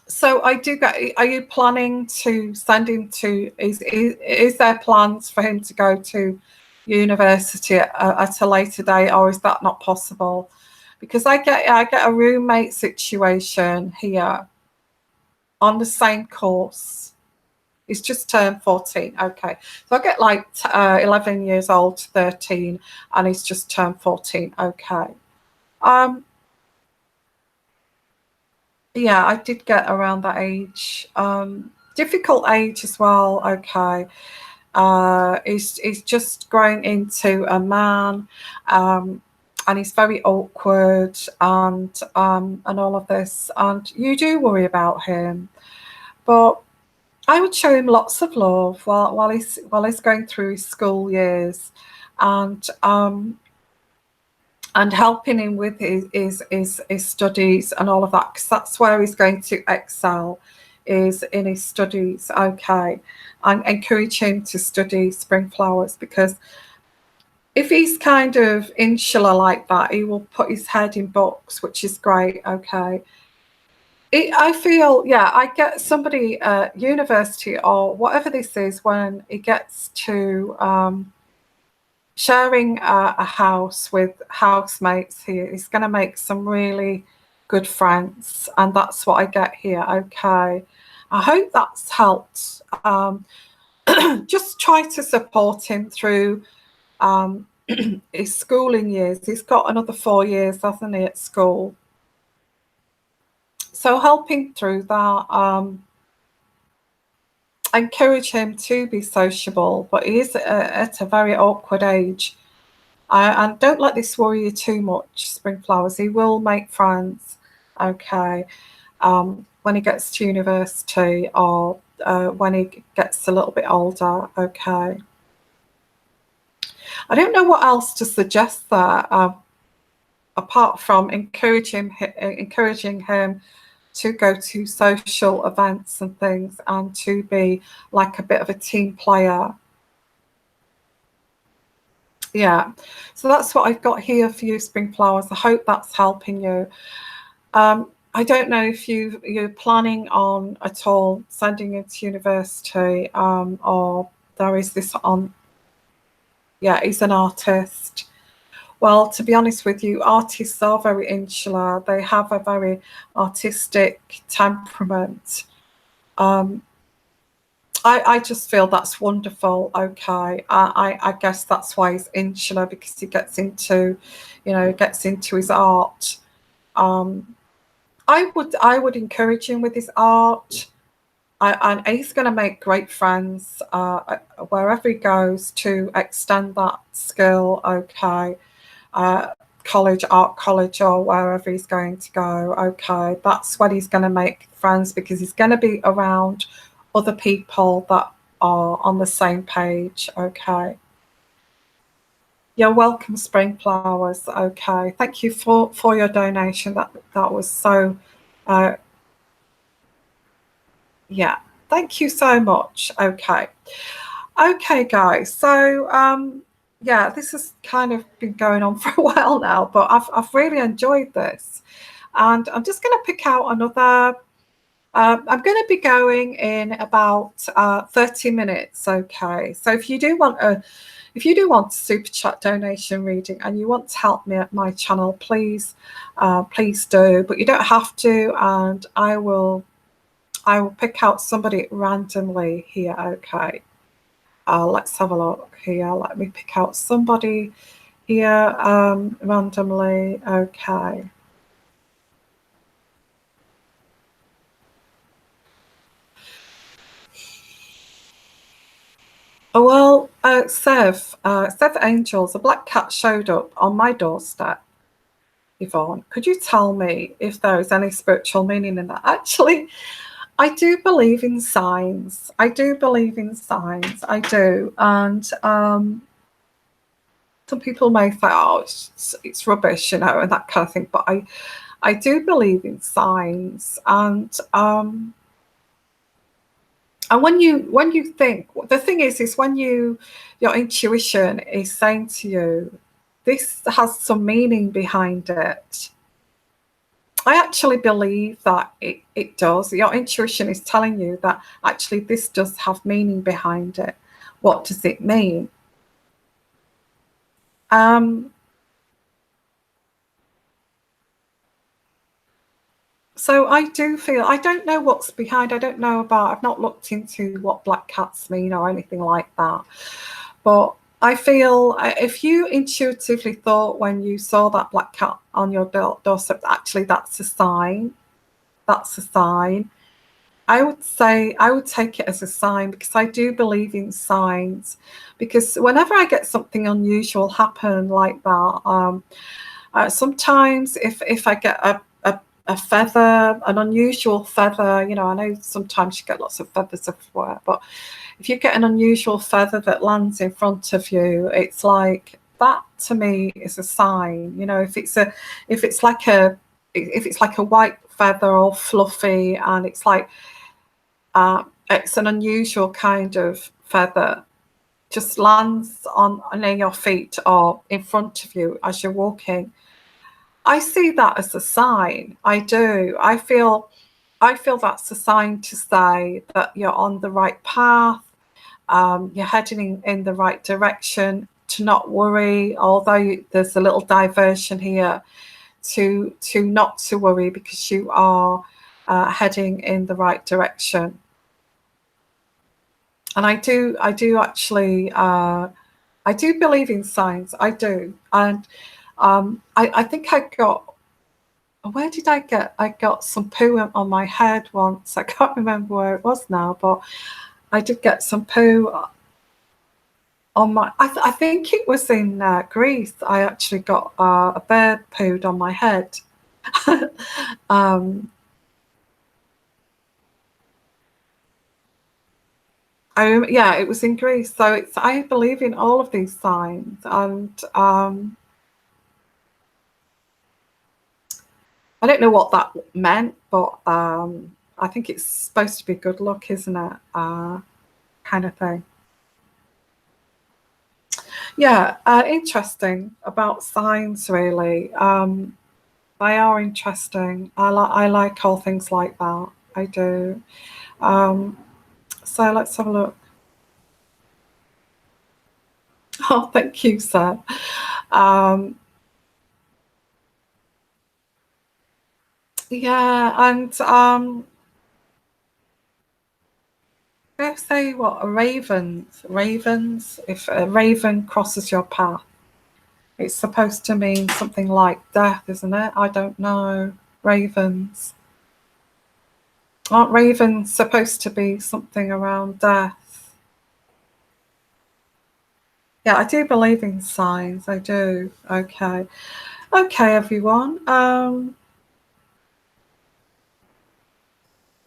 So I do get. Are you planning to send him to? Is there plans for him to go to university at a later date, or is that not possible? Because I get a roommate situation here on the same course. He's just turned 14. Okay, so I get like 11 years old to 13, and he's just turned 14. Okay. Yeah, I did get around that age. Difficult age as well. Okay. He's just growing into a man, and he's very awkward, and all of this. And you do worry about him, but I would show him lots of love while he's going through his school years, and helping him with his studies and all of that, because that's where he's going to excel, is in his studies. Okay, and encourage him to study spring flowers, because if he's kind of insular like that, he will put his head in books, which is great. Okay. I feel, yeah, I get somebody at university or whatever this is, when it gets to sharing a house with housemates, he is going to make some really good friends, and that's what I get here. Okay, I hope that's helped. Just try to support him through his schooling years. He's got another 4 years, hasn't he, at school? So helping through that. Encourage him to be sociable, but he is at a very awkward age. And don't let this worry you too much, spring flowers. He will make friends, okay, when he gets to university, or when he gets a little bit older, okay. I don't know what else to suggest there, apart from encouraging him to go to social events and things, and to be like a bit of a team player. Yeah, so that's what I've got here for you, Spring Flowers. I hope that's helping you. I don't know if you're planning on at all sending him to university, or there is this on. Yeah, he's an artist. Well, to be honest with you, artists are very insular. They have a very artistic temperament. Um, I just feel that's wonderful. Okay, I guess that's why he's insular, because he gets into, gets into his art. Um, I would encourage him with his art. And he's going to make great friends wherever he goes to extend that skill. Okay, art college, or wherever he's going to go. Okay, that's when he's going to make friends, because he's going to be around other people that are on the same page. Okay. You're welcome, Spring Flowers. Okay, thank you for your donation. That was so. Yeah, thank you so much. Okay, guys. So yeah, this has kind of been going on for a while now, but I've really enjoyed this, and I'm just going to pick out another. I'm going to be going in about 30 minutes. Okay, so if you do want a super chat donation reading, and you want to help me at my channel, please do, but you don't have to, and I will pick out somebody randomly here. Okay, let's have a look here. Let me pick out somebody here randomly. Okay. Oh, well, Sev Angels, a black cat showed up on my doorstep. Yvonne, could you tell me if there is any spiritual meaning in that? Actually, I do believe in signs. I do. And some people may say, oh, it's rubbish, and that kind of thing. But I do believe in signs. And when you think, the thing is when your intuition is saying to you, this has some meaning behind it. I actually believe that it does. Your intuition is telling you that actually this does have meaning behind it. What does it mean? So I do feel, I don't know what's behind, I've not looked into what black cats mean or anything like that. But I feel if you intuitively thought when you saw that black cat on your doorstep, actually that's a sign. I would say I would take it as a sign, because I do believe in signs. Because whenever I get something unusual happen like that, sometimes if I get a feather, an unusual feather, I know sometimes you get lots of feathers everywhere, but if you get an unusual feather that lands in front of you, it's like that to me is a sign. If it's like a white feather, all fluffy, and it's like it's an unusual kind of feather, just lands on near your feet or in front of you as you're walking, I see that as a sign. I do. I feel that's a sign to say that you're on the right path. You're heading in the right direction. To not worry, although there's a little diversion here, to not to worry, because you are heading in the right direction. And I do actually, I do believe in signs. I do, and I think I got. Where did I get? I got some poo on my head once. I can't remember where it was now, but I did get some poo on my. I think it was in Greece. I actually got a bird pooed on my head. um, yeah, it was in Greece. So it's, I believe in all of these signs, and I don't know what that meant, but I think it's supposed to be good luck, isn't it? Kind of thing. Yeah, interesting about signs, really. They are interesting. I like all things like that. I do. Um, so let's have a look. Oh, thank you, sir. Um, yeah, and they say what, ravens. Ravens. If a raven crosses your path, it's supposed to mean something like death, isn't it? I don't know. Ravens. Aren't ravens supposed to be something around death? Yeah, I do believe in signs. I do. Okay. Okay, everyone.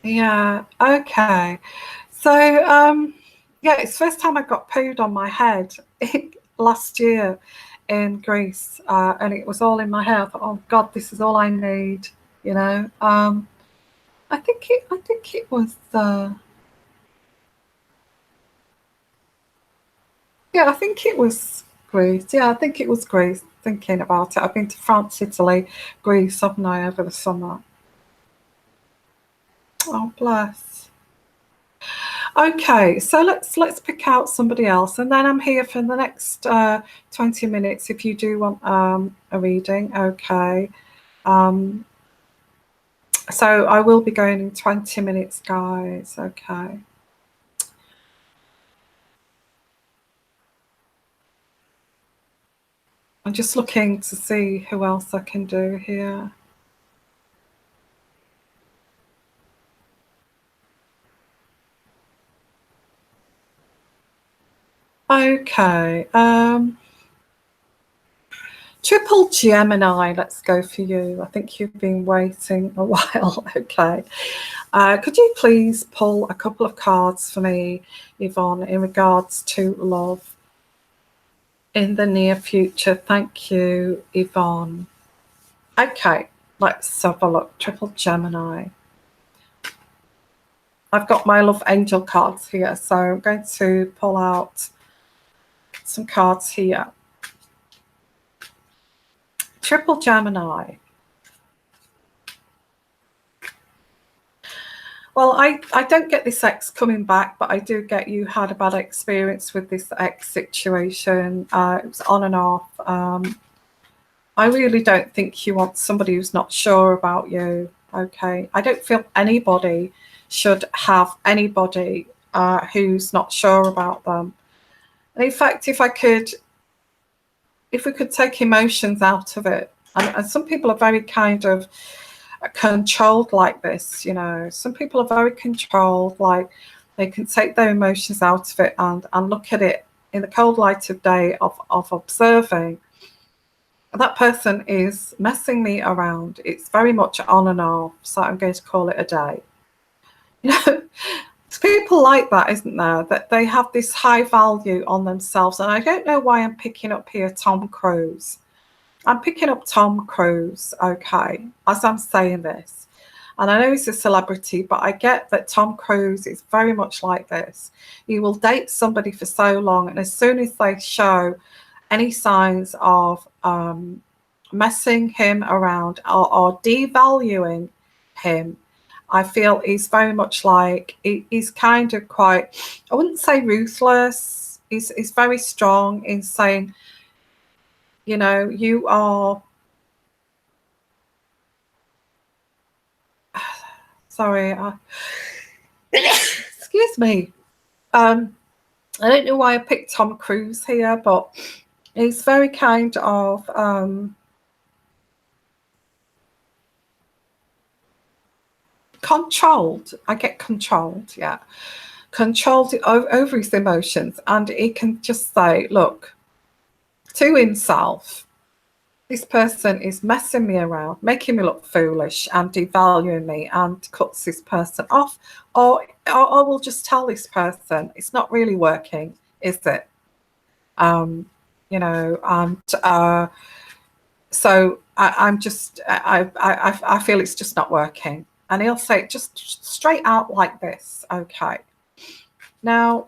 Yeah, okay. So, yeah, it's the first time I got pooed on my head last year in Greece, and it was all in my hair. I thought, oh God, this is all I need, you know. I think it was, yeah, I think it was Greece. Yeah, I think it was Greece. Thinking about it, I've been to France, Italy, Greece, haven't I, over the summer? Oh, bless. Okay, so let's pick out somebody else, and then I'm here for the next 20 minutes if you do want a reading. Okay, um, so I will be going in 20 minutes, guys. Okay, I'm just looking to see who else I can do here. Okay, Triple Gemini, let's go for you. I think you've been waiting a while. Okay. Could you please pull a couple of cards for me, Yvonne, in regards to love in the near future? Thank you, Yvonne. Okay, let's have a look. Triple Gemini. I've got my love angel cards here, so I'm going to pull out some cards here. Triple Gemini. Well, I don't get this ex coming back, but I do get you had a bad experience with this ex situation. It was on and off. I really don't think you want somebody who's not sure about you. Okay. I don't feel anybody should have anybody who's not sure about them. And in fact, if we could take emotions out of it, and some people are very kind of controlled like this, you know. Some people are very controlled, like they can take their emotions out of it and look at it in the cold light of day of observing. That person is messing me around. It's very much on and off, so I'm going to call it a day. You know, it's people like that, isn't there? That they have this high value on themselves. And I don't know why I'm picking up here Tom Cruise. I'm picking up Tom Cruise, okay, as I'm saying this. And I know he's a celebrity, but I get that Tom Cruise is very much like this. He will date somebody for so long, and as soon as they show any signs of messing him around or devaluing him, I feel he's very much like he's kind of quite, I wouldn't say ruthless. He's very strong in saying, you know, you are, sorry, excuse me. I don't know why I picked Tom Cruise here, but he's very kind of controlled. I get controlled, yeah. Controlled over his emotions. And he can just say, look, to himself, this person is messing me around, making me look foolish and devaluing me, and cuts this person off, or I will just tell this person it's not really working, is it? You know, and so I'm just I feel it's just not working, and he'll say it just straight out like this. Okay, now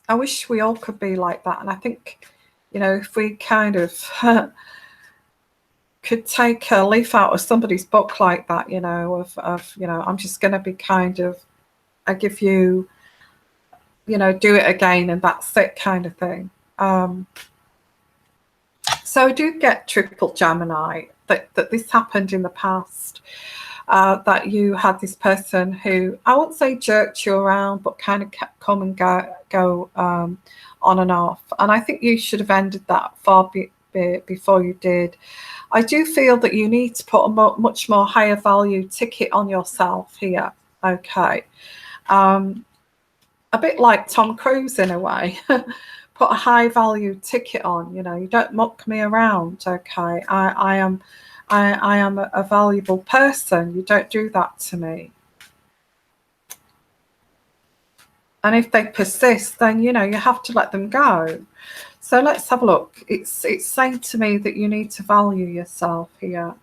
I wish we all could be like that, and I think, you know, if we kind of could take a leaf out of somebody's book like that, you know, of you know, I'm just going to be kind of, I give you, you know, do it again and that's it kind of thing. So I do get triple Gemini that this happened in the past, that you had this person who, I won't say jerked you around, but kind of kept come and go on and off. And I think you should have ended that far before you did. I do feel that you need to put a much more higher value ticket on yourself here. Okay. A bit like Tom Cruise in a way. Put a high value ticket on, you know, you don't muck me around. Okay. I am a valuable person. You don't do that to me. And if they persist, then, you know, you have to let them go. So let's have a look. It's saying to me that you need to value yourself here.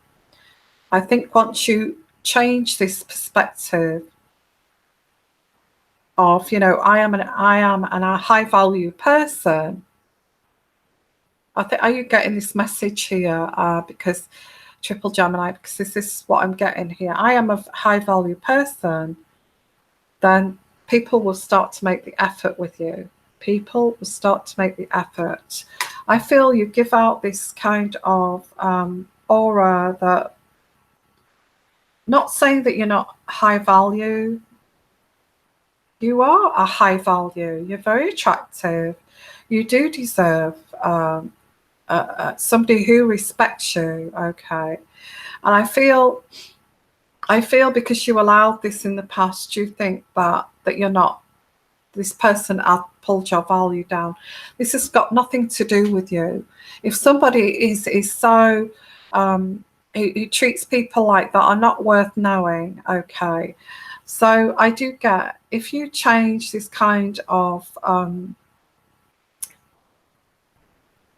I think once you change this perspective of, you know, I am a high value person. I think, are you getting this message here? Because triple Gemini, because this is what I'm getting here. I am a high value person. Then people will start to make the effort with you. People will start to make the effort. I feel you give out this kind of aura that, not saying that you're not high value, you are a high value, you're very attractive, you do deserve somebody who respects you, okay? And I feel because you allowed this in the past, you think that you're not, this person had pulled your value down. This has got nothing to do with you. If somebody is so who treats people like that are not worth knowing, okay? So I do get, if you change this kind of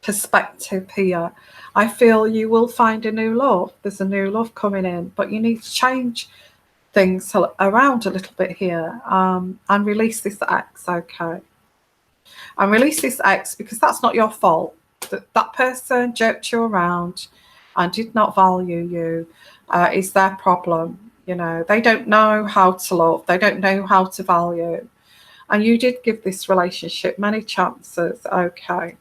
perspective here, I feel you will find a new love. There's a new love coming in, but you need to change things around a little bit here, and release this ex, okay? And release this ex, because that's not your fault. That person jerked you around and did not value you. Is their problem. You know, they don't know how to love. They don't know how to value. And you did give this relationship many chances, okay?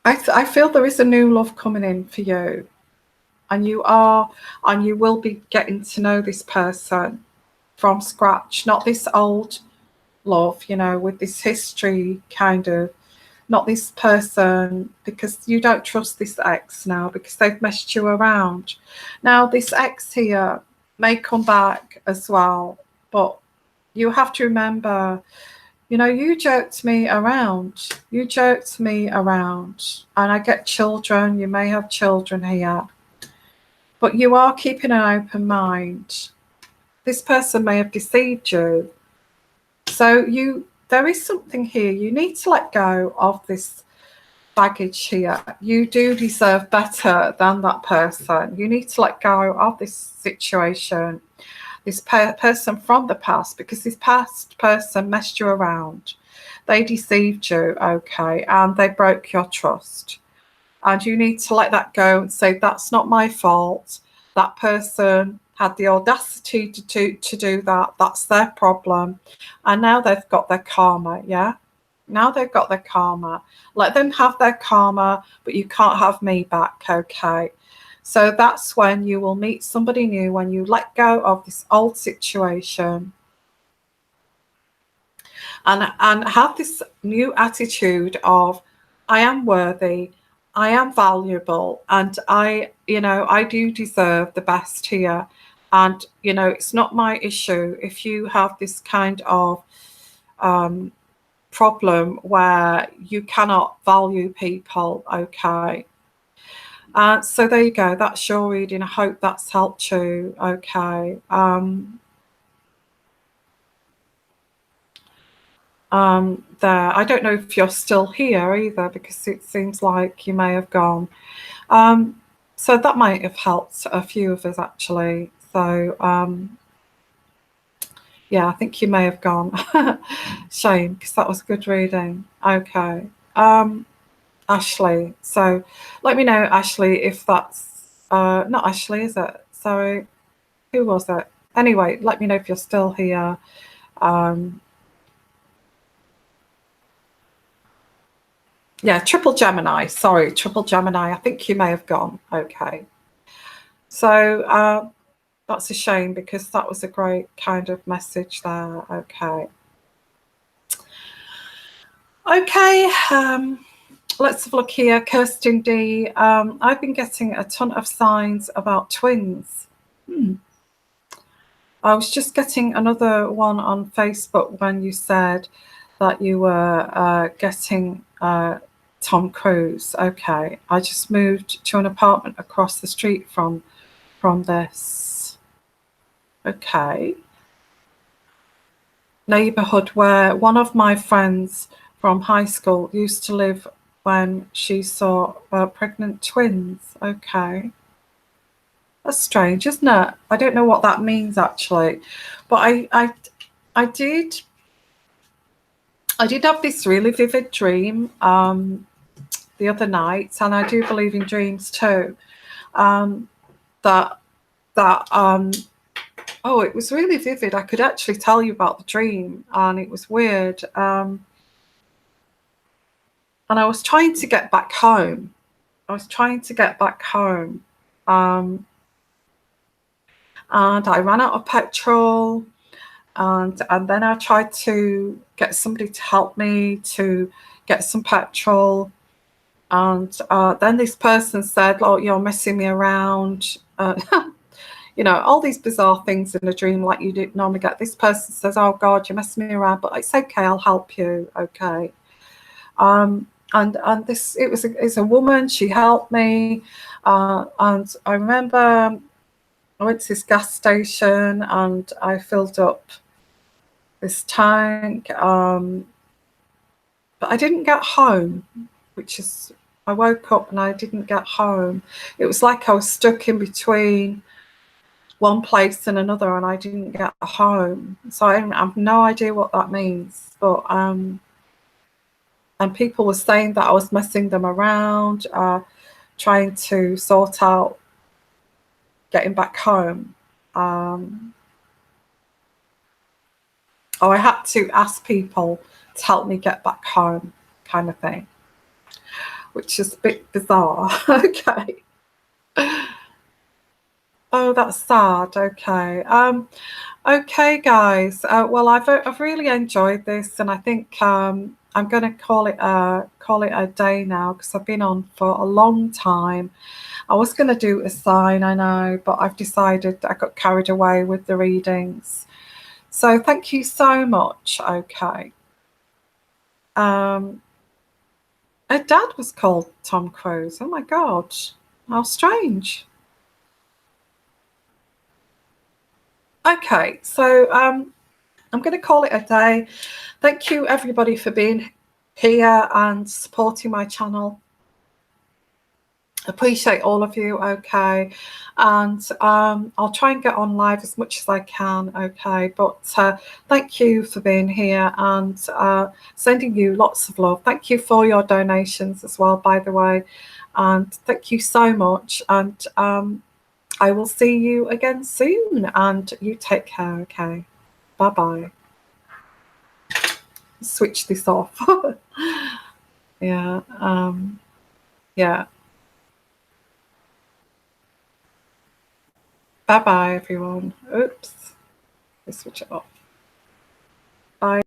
I feel there is a new love coming in for you. And you will be getting to know this person from scratch, not this old love, you know, with this history kind of, not this person, because you don't trust this ex now because they've messed you around. Now, this ex here may come back as well, but you have to remember, you know, you jerked me around. You jerked me around. And I get children. You may have children here. But you are keeping an open mind. This person may have deceived you. So there is something here. You need to let go of this baggage here. You do deserve better than that person. You need to let go of this situation, this person from the past, because this past person messed you around. They deceived you, okay, and they broke your trust. And you need to let that go and say, that's not my fault. That person had the audacity to do that. That's their problem. And now they've got their karma, yeah? Now they've got their karma. Let them have their karma, but you can't have me back, okay? So that's when you will meet somebody new, when you let go of this old situation and have this new attitude of, I am worthy, I am valuable, and I do deserve the best here. And, you know, it's not my issue if you have this kind of problem where you cannot value people. Okay. So there you go. That's your reading. I hope that's helped you. Okay. There. I don't know if you're still here either, because it seems like you may have gone. So that might have helped a few of us actually. So yeah, I think you may have gone. Shame, because that was a good reading. Okay. Ashley. So let me know, Ashley, if that's not Ashley, is it? Sorry. Who was it? Anyway, let me know if you're still here. Yeah, triple Gemini. Sorry, triple Gemini. I think you may have gone. Okay. So that's a shame, because that was a great kind of message there. Okay. Okay. Let's have a look here. Kirsten D. I've been getting a ton of signs about twins. I was just getting another one on Facebook when you said that you were getting Tom Cruise. Okay. I just moved to an apartment across the street from this. Okay. Neighborhood where one of my friends from high school used to live when she saw pregnant twins. Okay. That's strange, isn't it? I don't know what that means actually, but I did have this really vivid dream the other night, and I do believe in dreams too. That oh, it was really vivid. I could actually tell you about the dream, and it was weird. And I was trying to get back home. And I ran out of petrol, and then I tried to get somebody to help me to get some petrol. And then this person said, "Oh, you're messing me around." You know, all these bizarre things in a dream like you didn't normally get. This person says, "Oh God, you're messing me around, but it's okay, I'll help you." Okay. And this, it's a woman. She helped me, and I remember I went to this gas station and I filled up this tank, but I didn't get home, which is, I woke up and I didn't get home. It was like I was stuck in between one place and another, and I didn't get home. So I have no idea what that means. But and people were saying that I was messing them around, trying to sort out getting back home. Or I had to ask people to help me get back home, kind of thing, which is a bit bizarre. Okay. Oh, that's sad. Okay. Okay, guys. Well, I've really enjoyed this, and I think I'm going to call it a day now, because I've been on for a long time. I was going to do a sign, I know, but I've decided I got carried away with the readings. So thank you so much. Okay. Her dad was called Tom Cruise. Oh my God, how strange. Okay, so I'm going to call it a day. Thank you everybody for being here and supporting my channel. Appreciate all of you. Okay, and I'll try and get on live as much as I can. Okay, but thank you for being here, and sending you lots of love. Thank you for your donations as well, by the way, and thank you so much. And I will see you again soon, and you take care. Okay, bye bye. Switch this off. Yeah. Yeah. Bye bye, everyone. Oops. Let's switch it off. Bye.